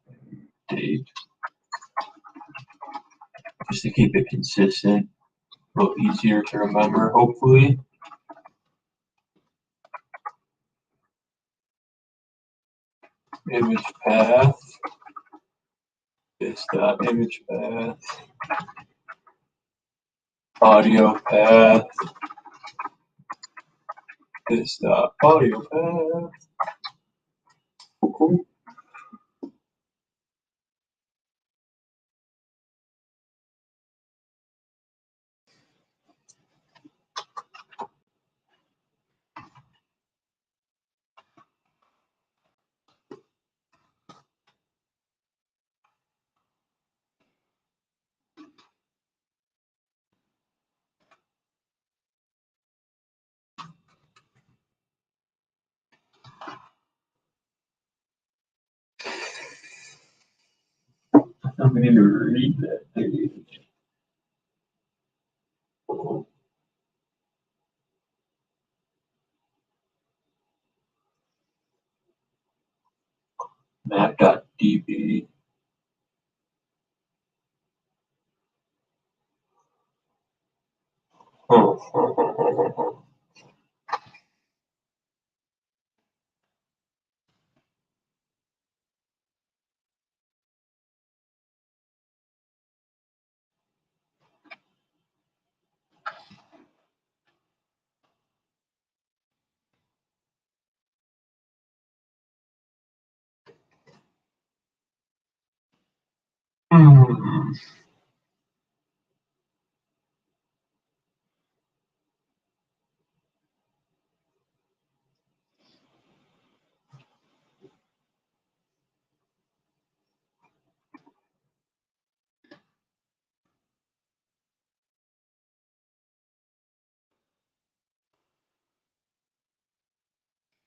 Date. Just to keep it consistent, a little easier to remember, hopefully. Image path. This dot image path. Audio path. This dot audio path. Cool. We need to read that page. Map.db.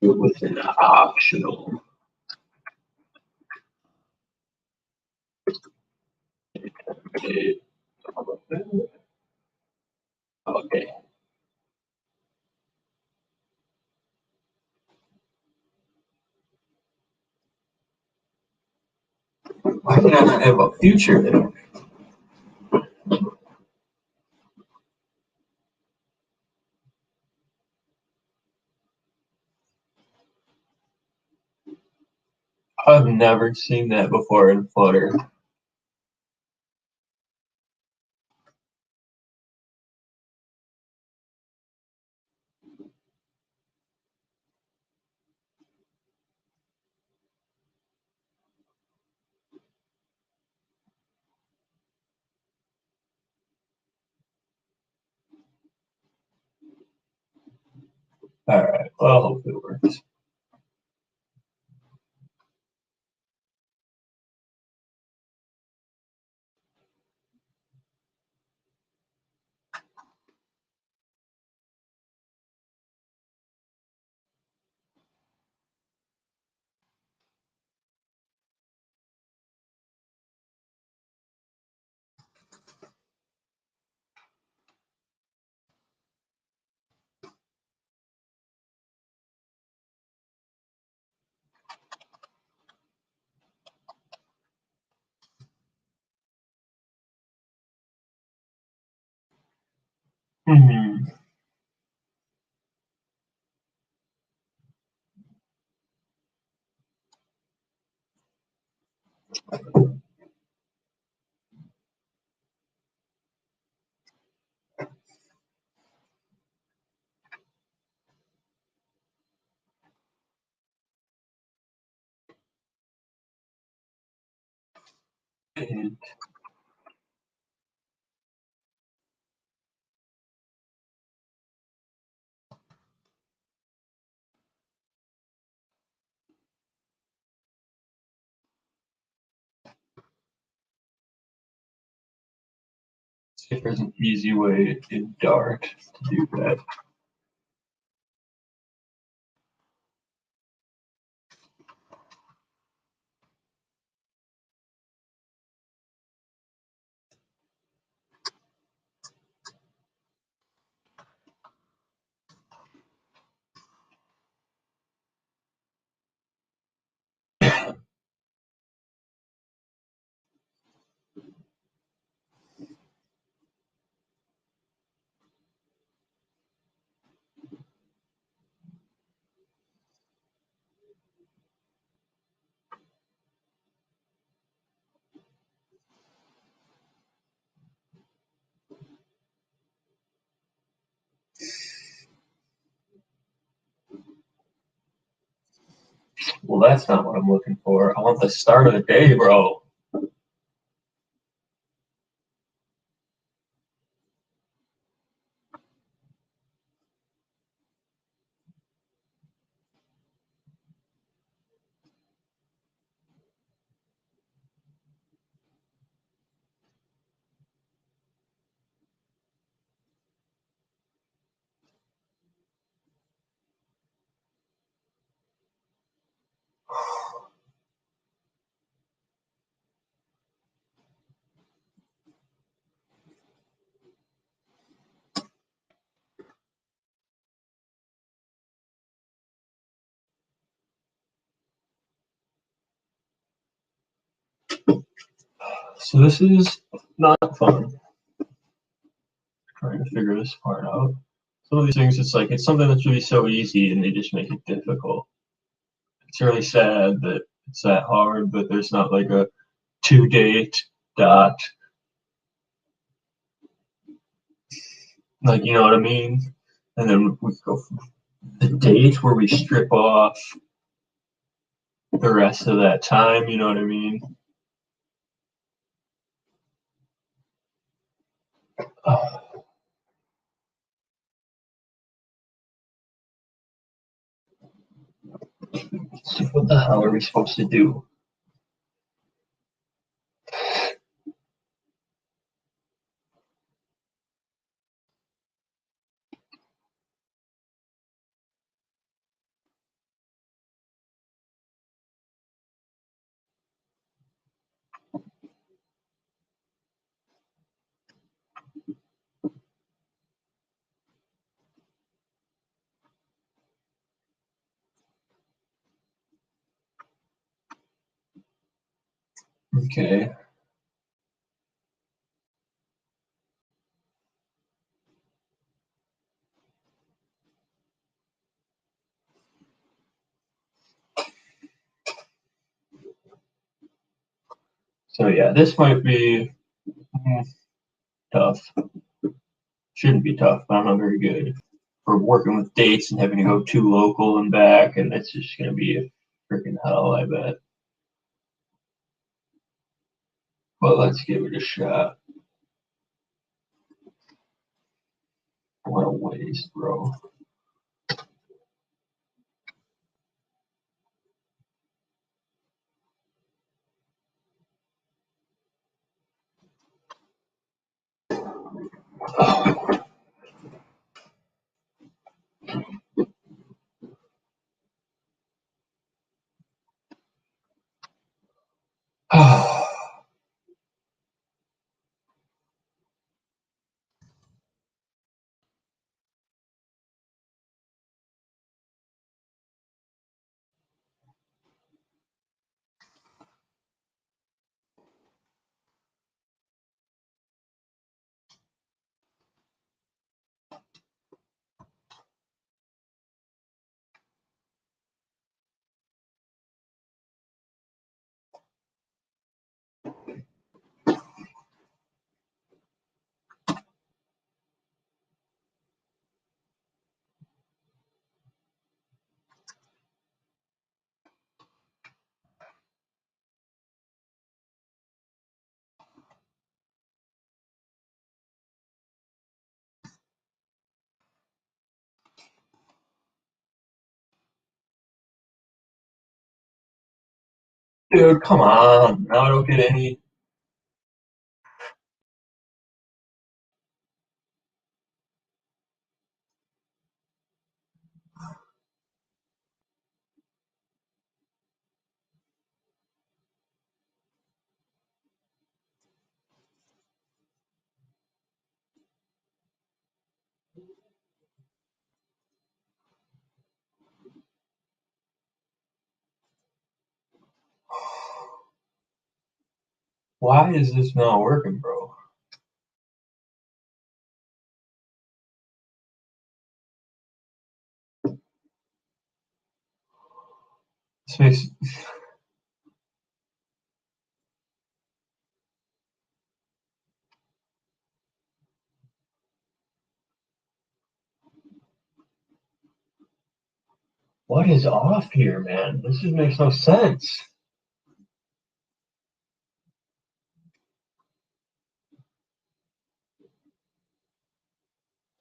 With an optional. Okay. Why did I not have a future there? I've never seen that before in Flutter. All right. Well, I hope it works. Hmm. And see if there's an easy way in Dart to do that. Well, that's not what I'm looking for. I want the start of the day, bro. So this is not fun. Trying to figure this part out. Some of these things, it's like, it's something that's really so easy and they just make it difficult. It's really sad that it's that hard, but there's not like a to date dot, like, you know what I mean? And then we go from the date where we strip off the rest of that time, you know what I mean? Oh. So what the hell are we supposed to do? Okay. So yeah, this might be tough. Shouldn't be tough, but I'm not very good. For working with dates and having to go too local and back, and it's just gonna be a freaking hell, I bet. But let's give it a shot. What a waste, bro. Dude, come on. Now I don't get any. Why is this not working, bro? This makes. What is off here, man? This just makes no sense.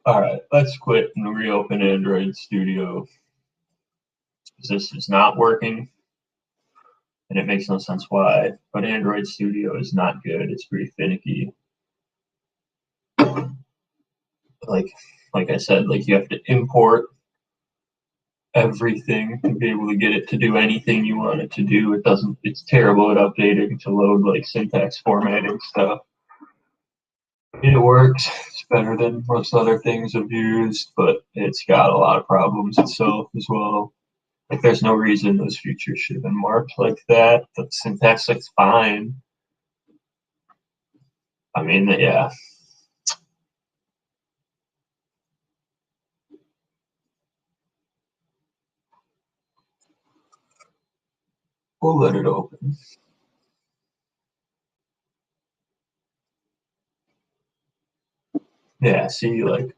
Alright, let's quit and reopen Android Studio. This is not working, and it makes no sense why. But Android Studio is not good. It's pretty finicky. Like, like I said, like you have to import everything to be able to get it to do anything you want it to do. It doesn't. It's terrible at updating to load like syntax formatting stuff. It works. It's better than most other things I've used, but it's got a lot of problems itself as well. Like, there's no reason those features should have been marked like that. The syntax looks fine. I mean, yeah. We'll let it open. Yeah, see, like,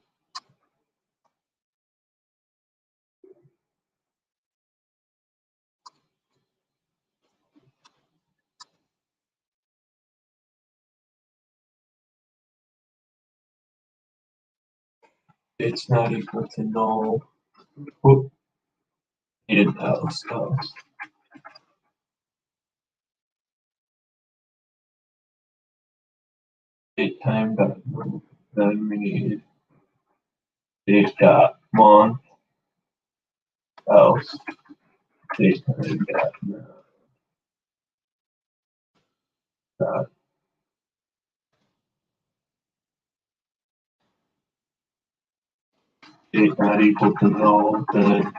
it's not equal to null. Whoop, needed else. Oh. Date time dot then we need date dot month else date time dot date not equal to null, then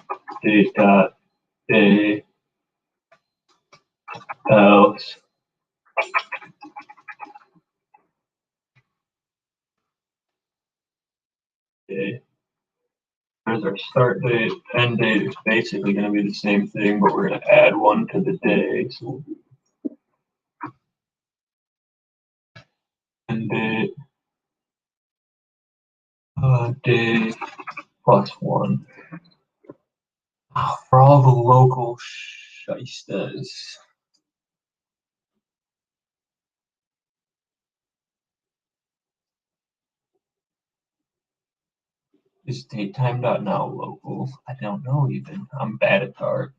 date dot day else. Day. There's our start date, end date is basically going to be the same thing, but we're going to add one to the day. So end date, day plus one. Oh, for all the local shystas. Is datetime.now local? I don't know even. I'm bad at Dart.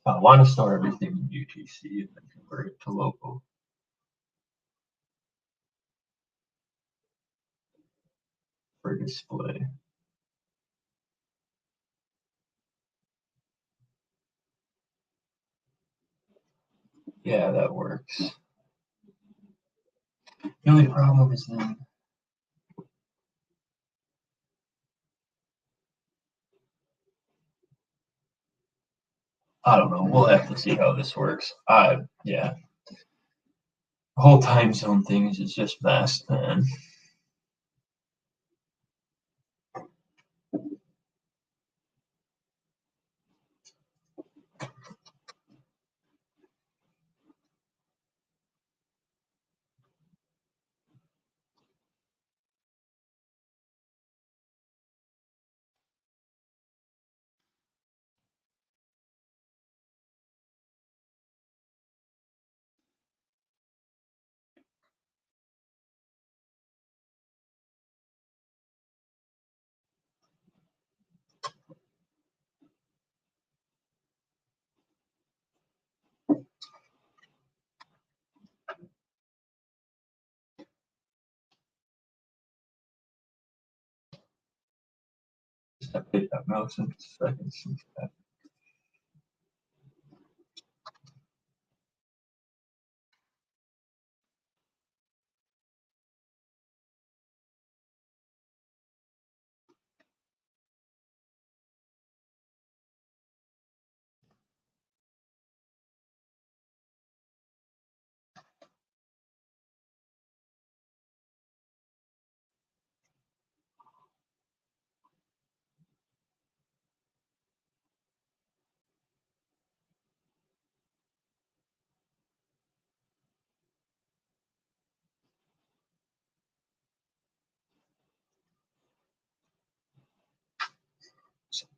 I want to store everything in UTC and then convert it to local for display. Yeah, that works. The only problem is then I don't know. We'll have to see how this works. Yeah. The whole time zone thing is just messed, man. Just update that mouse in seconds.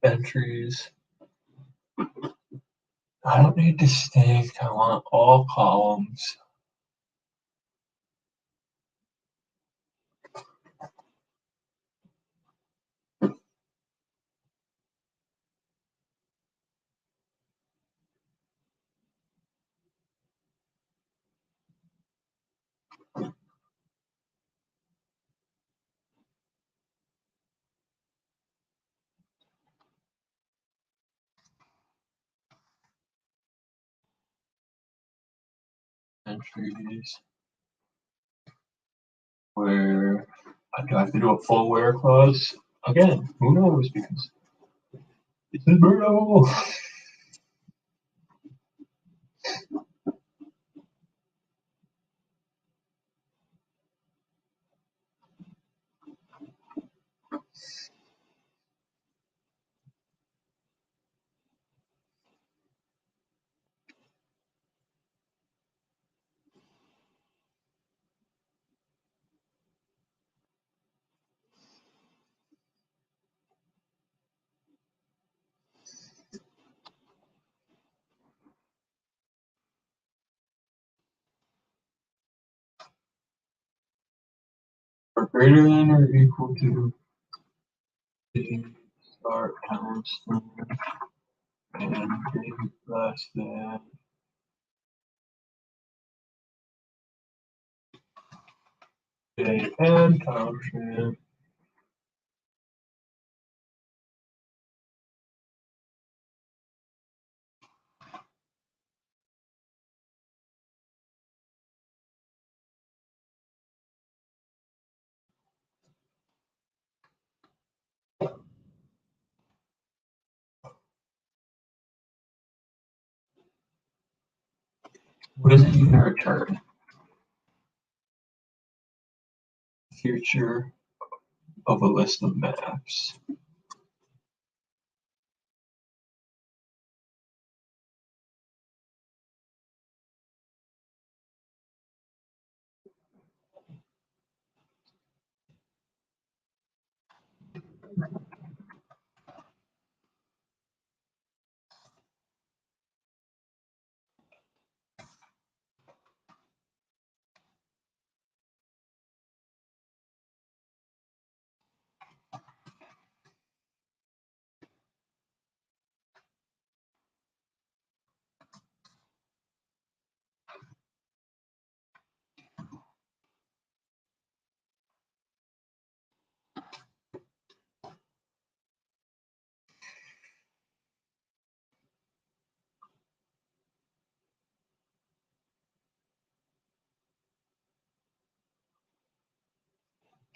Entries. I don't need distinct. I want all columns. entries where do I have to do a full where clause? Again, who knows, because it's brutal. For greater than or equal to the start constant and big less than a and constant. What does it even return? Future of a list of maps.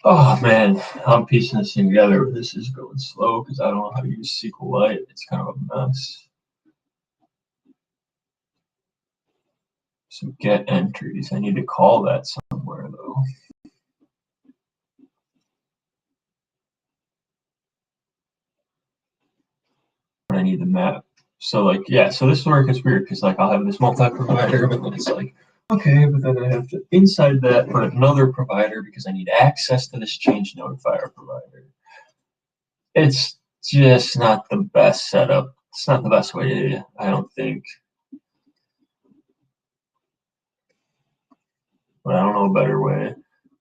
Oh man, I'm piecing this thing together, but this is going slow because I don't know how to use SQLite. It's kind of a mess. So get entries. I need to call that somewhere though. But I need the map. So like, yeah, so this work is weird because like I'll have this multi-provider, but then it's like, okay, but then I have to inside that put another provider because I need access to this change notifier provider. It's just not the best setup. It's not the best way to, I don't think. But I don't know a better way.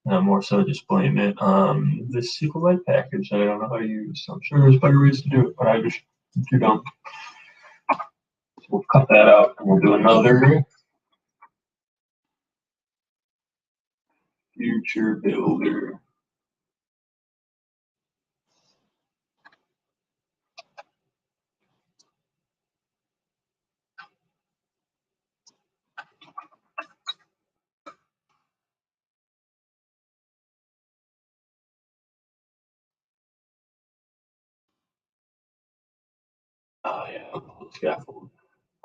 More so just blame it on this SQLite package that I don't know how to use. So I'm sure there's better ways to do it, but I just am too dumb. So we'll cut that out and we'll do another future builder. Oh yeah, scaffold.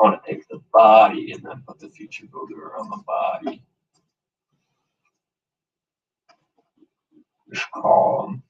I want to take the body and then put the future builder around the body. Just call them.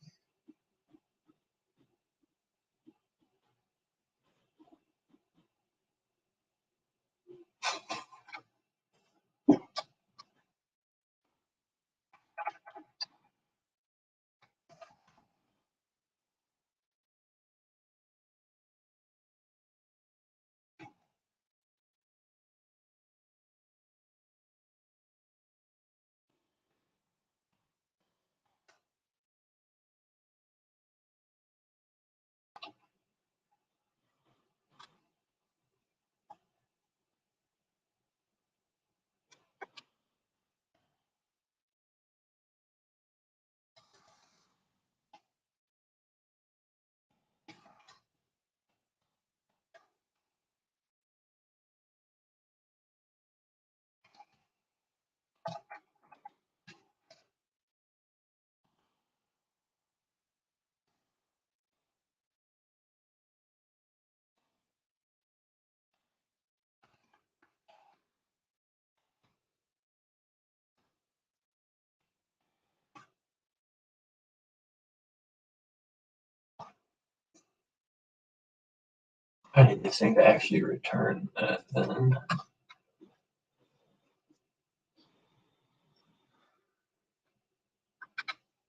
I need this thing to actually return that then.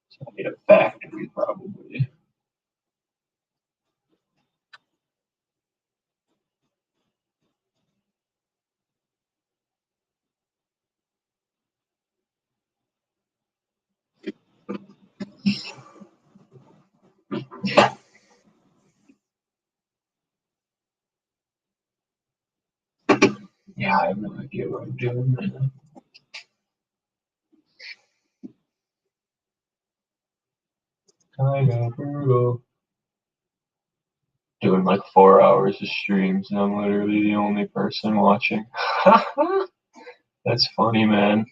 So I need a factory probably. Yeah, I have no idea what I'm doing, man. Kind of brutal. Doing like 4 hours of streams and I'm literally the only person watching. That's funny, man.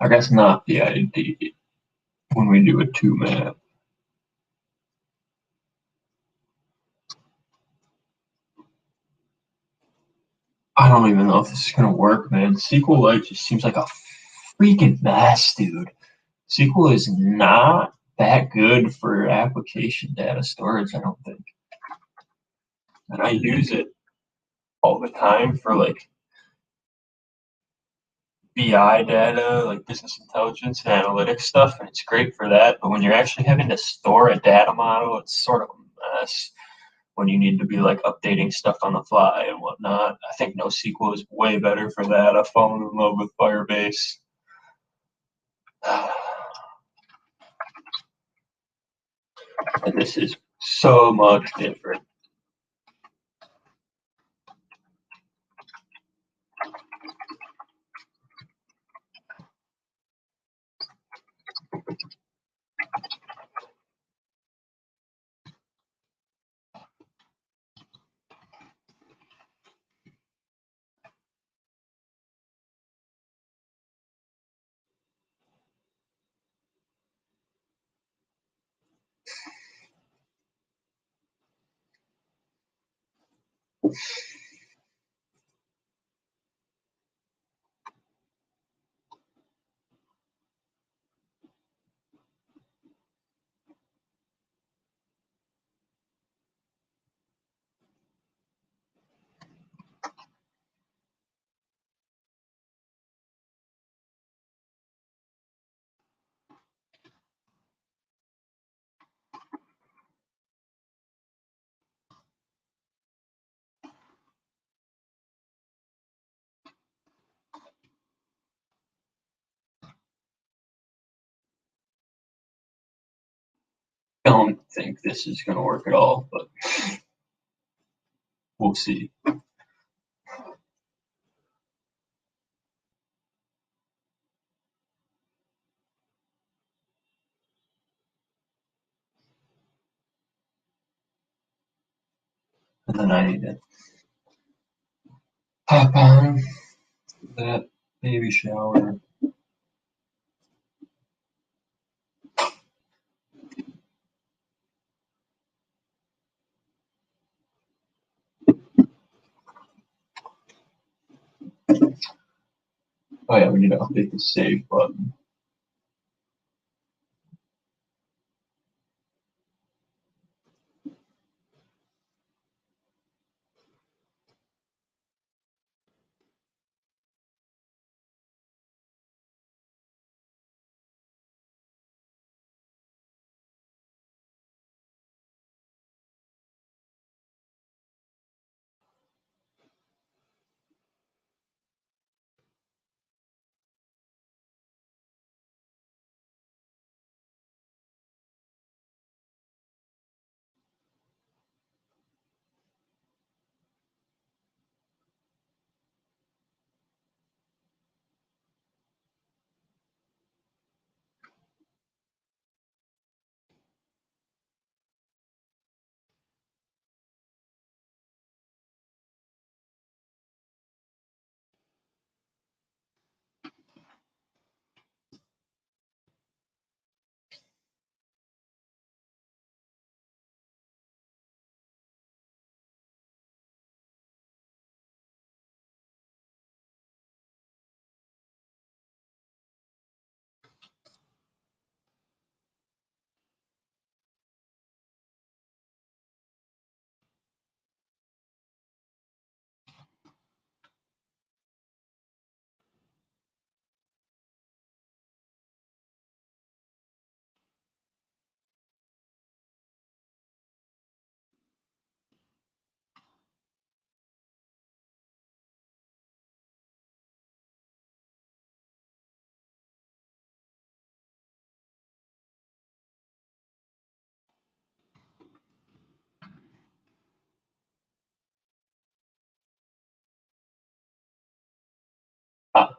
I guess not the ID when we do a two map. I don't even know if this is gonna work, man. SQLite just seems like a freaking mess, dude. SQL is not that good for application data storage, I don't think. And I use it all the time for like BI data, like business intelligence and analytics stuff, and it's great for that. But when you're actually having to store a data model, it's sort of a mess when you need to be like updating stuff on the fly and whatnot. I think NoSQL is way better for that. I've fallen in love with Firebase. And this is so much different. don't think this is going to work at all, but we'll see. And then I need to hop on that baby shower. Oh yeah, we need to update the save button. Ah,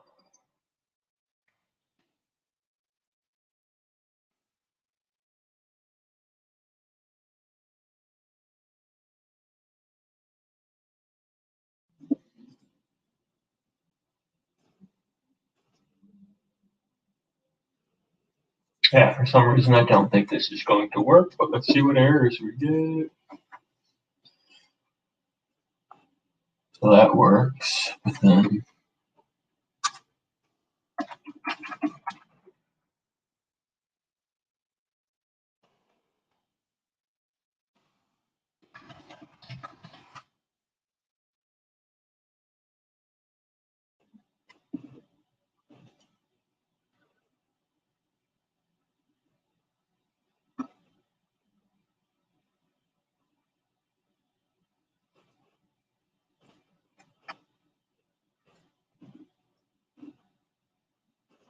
yeah, for some reason I don't think this is going to work, but let's see what errors we get. So that works, but then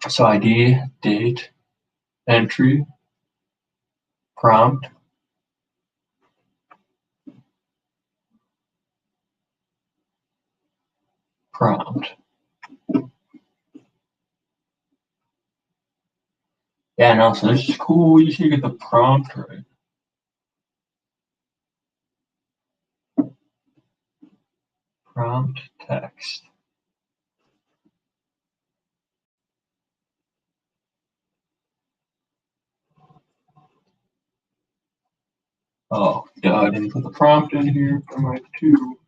so ID, date, entry, prompt, prompt. Yeah, no, so this is cool. You should get the prompt right. Prompt text. Oh, yeah, I didn't put the prompt in here for my two.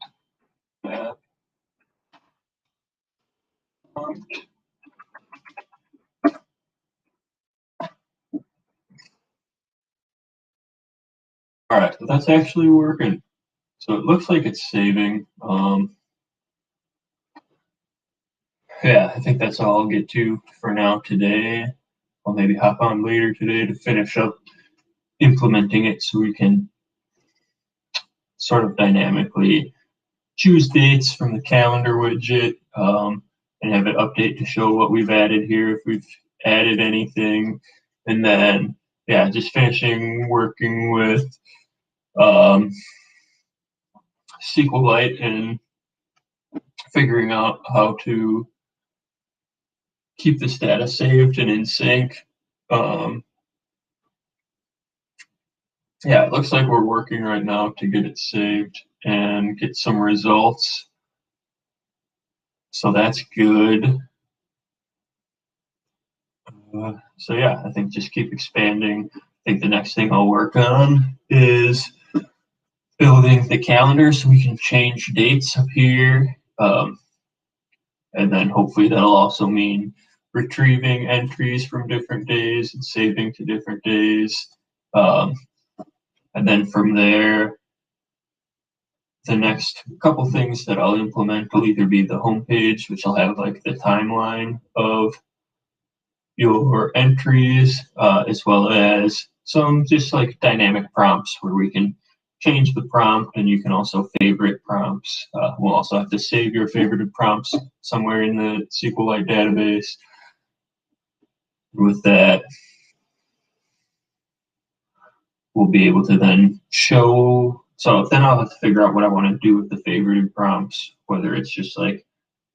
Prompt. All right, so that's actually working. So it looks like it's saving. Yeah, I think that's all I'll get to for now today. I'll maybe hop on later today to finish up implementing it so we can sort of dynamically choose dates from the calendar widget and have it update to show what we've added here, if we've added anything. And then yeah, just finishing working with SQLite and figuring out how to keep this data saved and in sync. Yeah, it looks like we're working right now to get it saved and get some results. So that's good. So yeah, I think just keep expanding. I think the next thing I'll work on is building the calendar so we can change dates up here. And then hopefully that'll also mean retrieving entries from different days and saving to different days. And then from there, the next couple things that I'll implement will either be the homepage, which will have like the timeline of your entries, as well as some just like dynamic prompts where we can change the prompt, and you can also favorite prompts. We'll also have to save your favorited prompts somewhere in the SQLite database. With that, we'll be able to then show. So then I'll have to figure out what I want to do with the favorited prompts, whether it's just like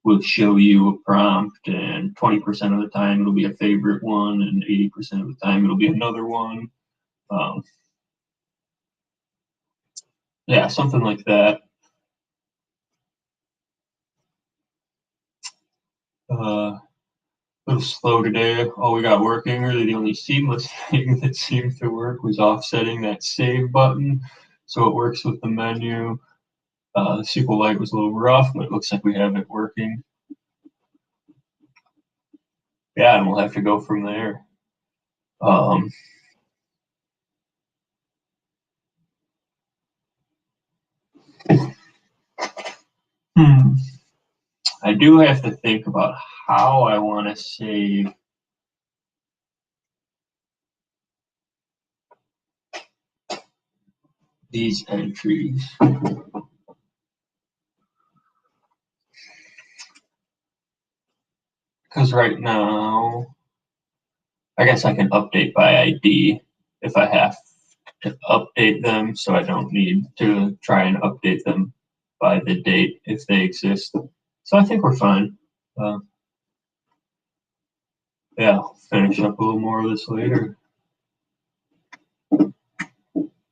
we'll show you a prompt and 20% of the time it'll be a favorite one and 80% of the time it'll be another one. Yeah, something like that. A little slow today. All we got working, really the only seamless thing that seemed to work was offsetting that save button. So it works with the menu. The SQLite was a little rough, but it looks like we have it working. Yeah, and we'll have to go from there. I do have to think about how I want to save these entries. Because right now, I guess I can update by ID if I have to update them, so I don't need to try and update them by the date if they exist. So I think we're fine. Yeah, I'll finish up a little more of this later.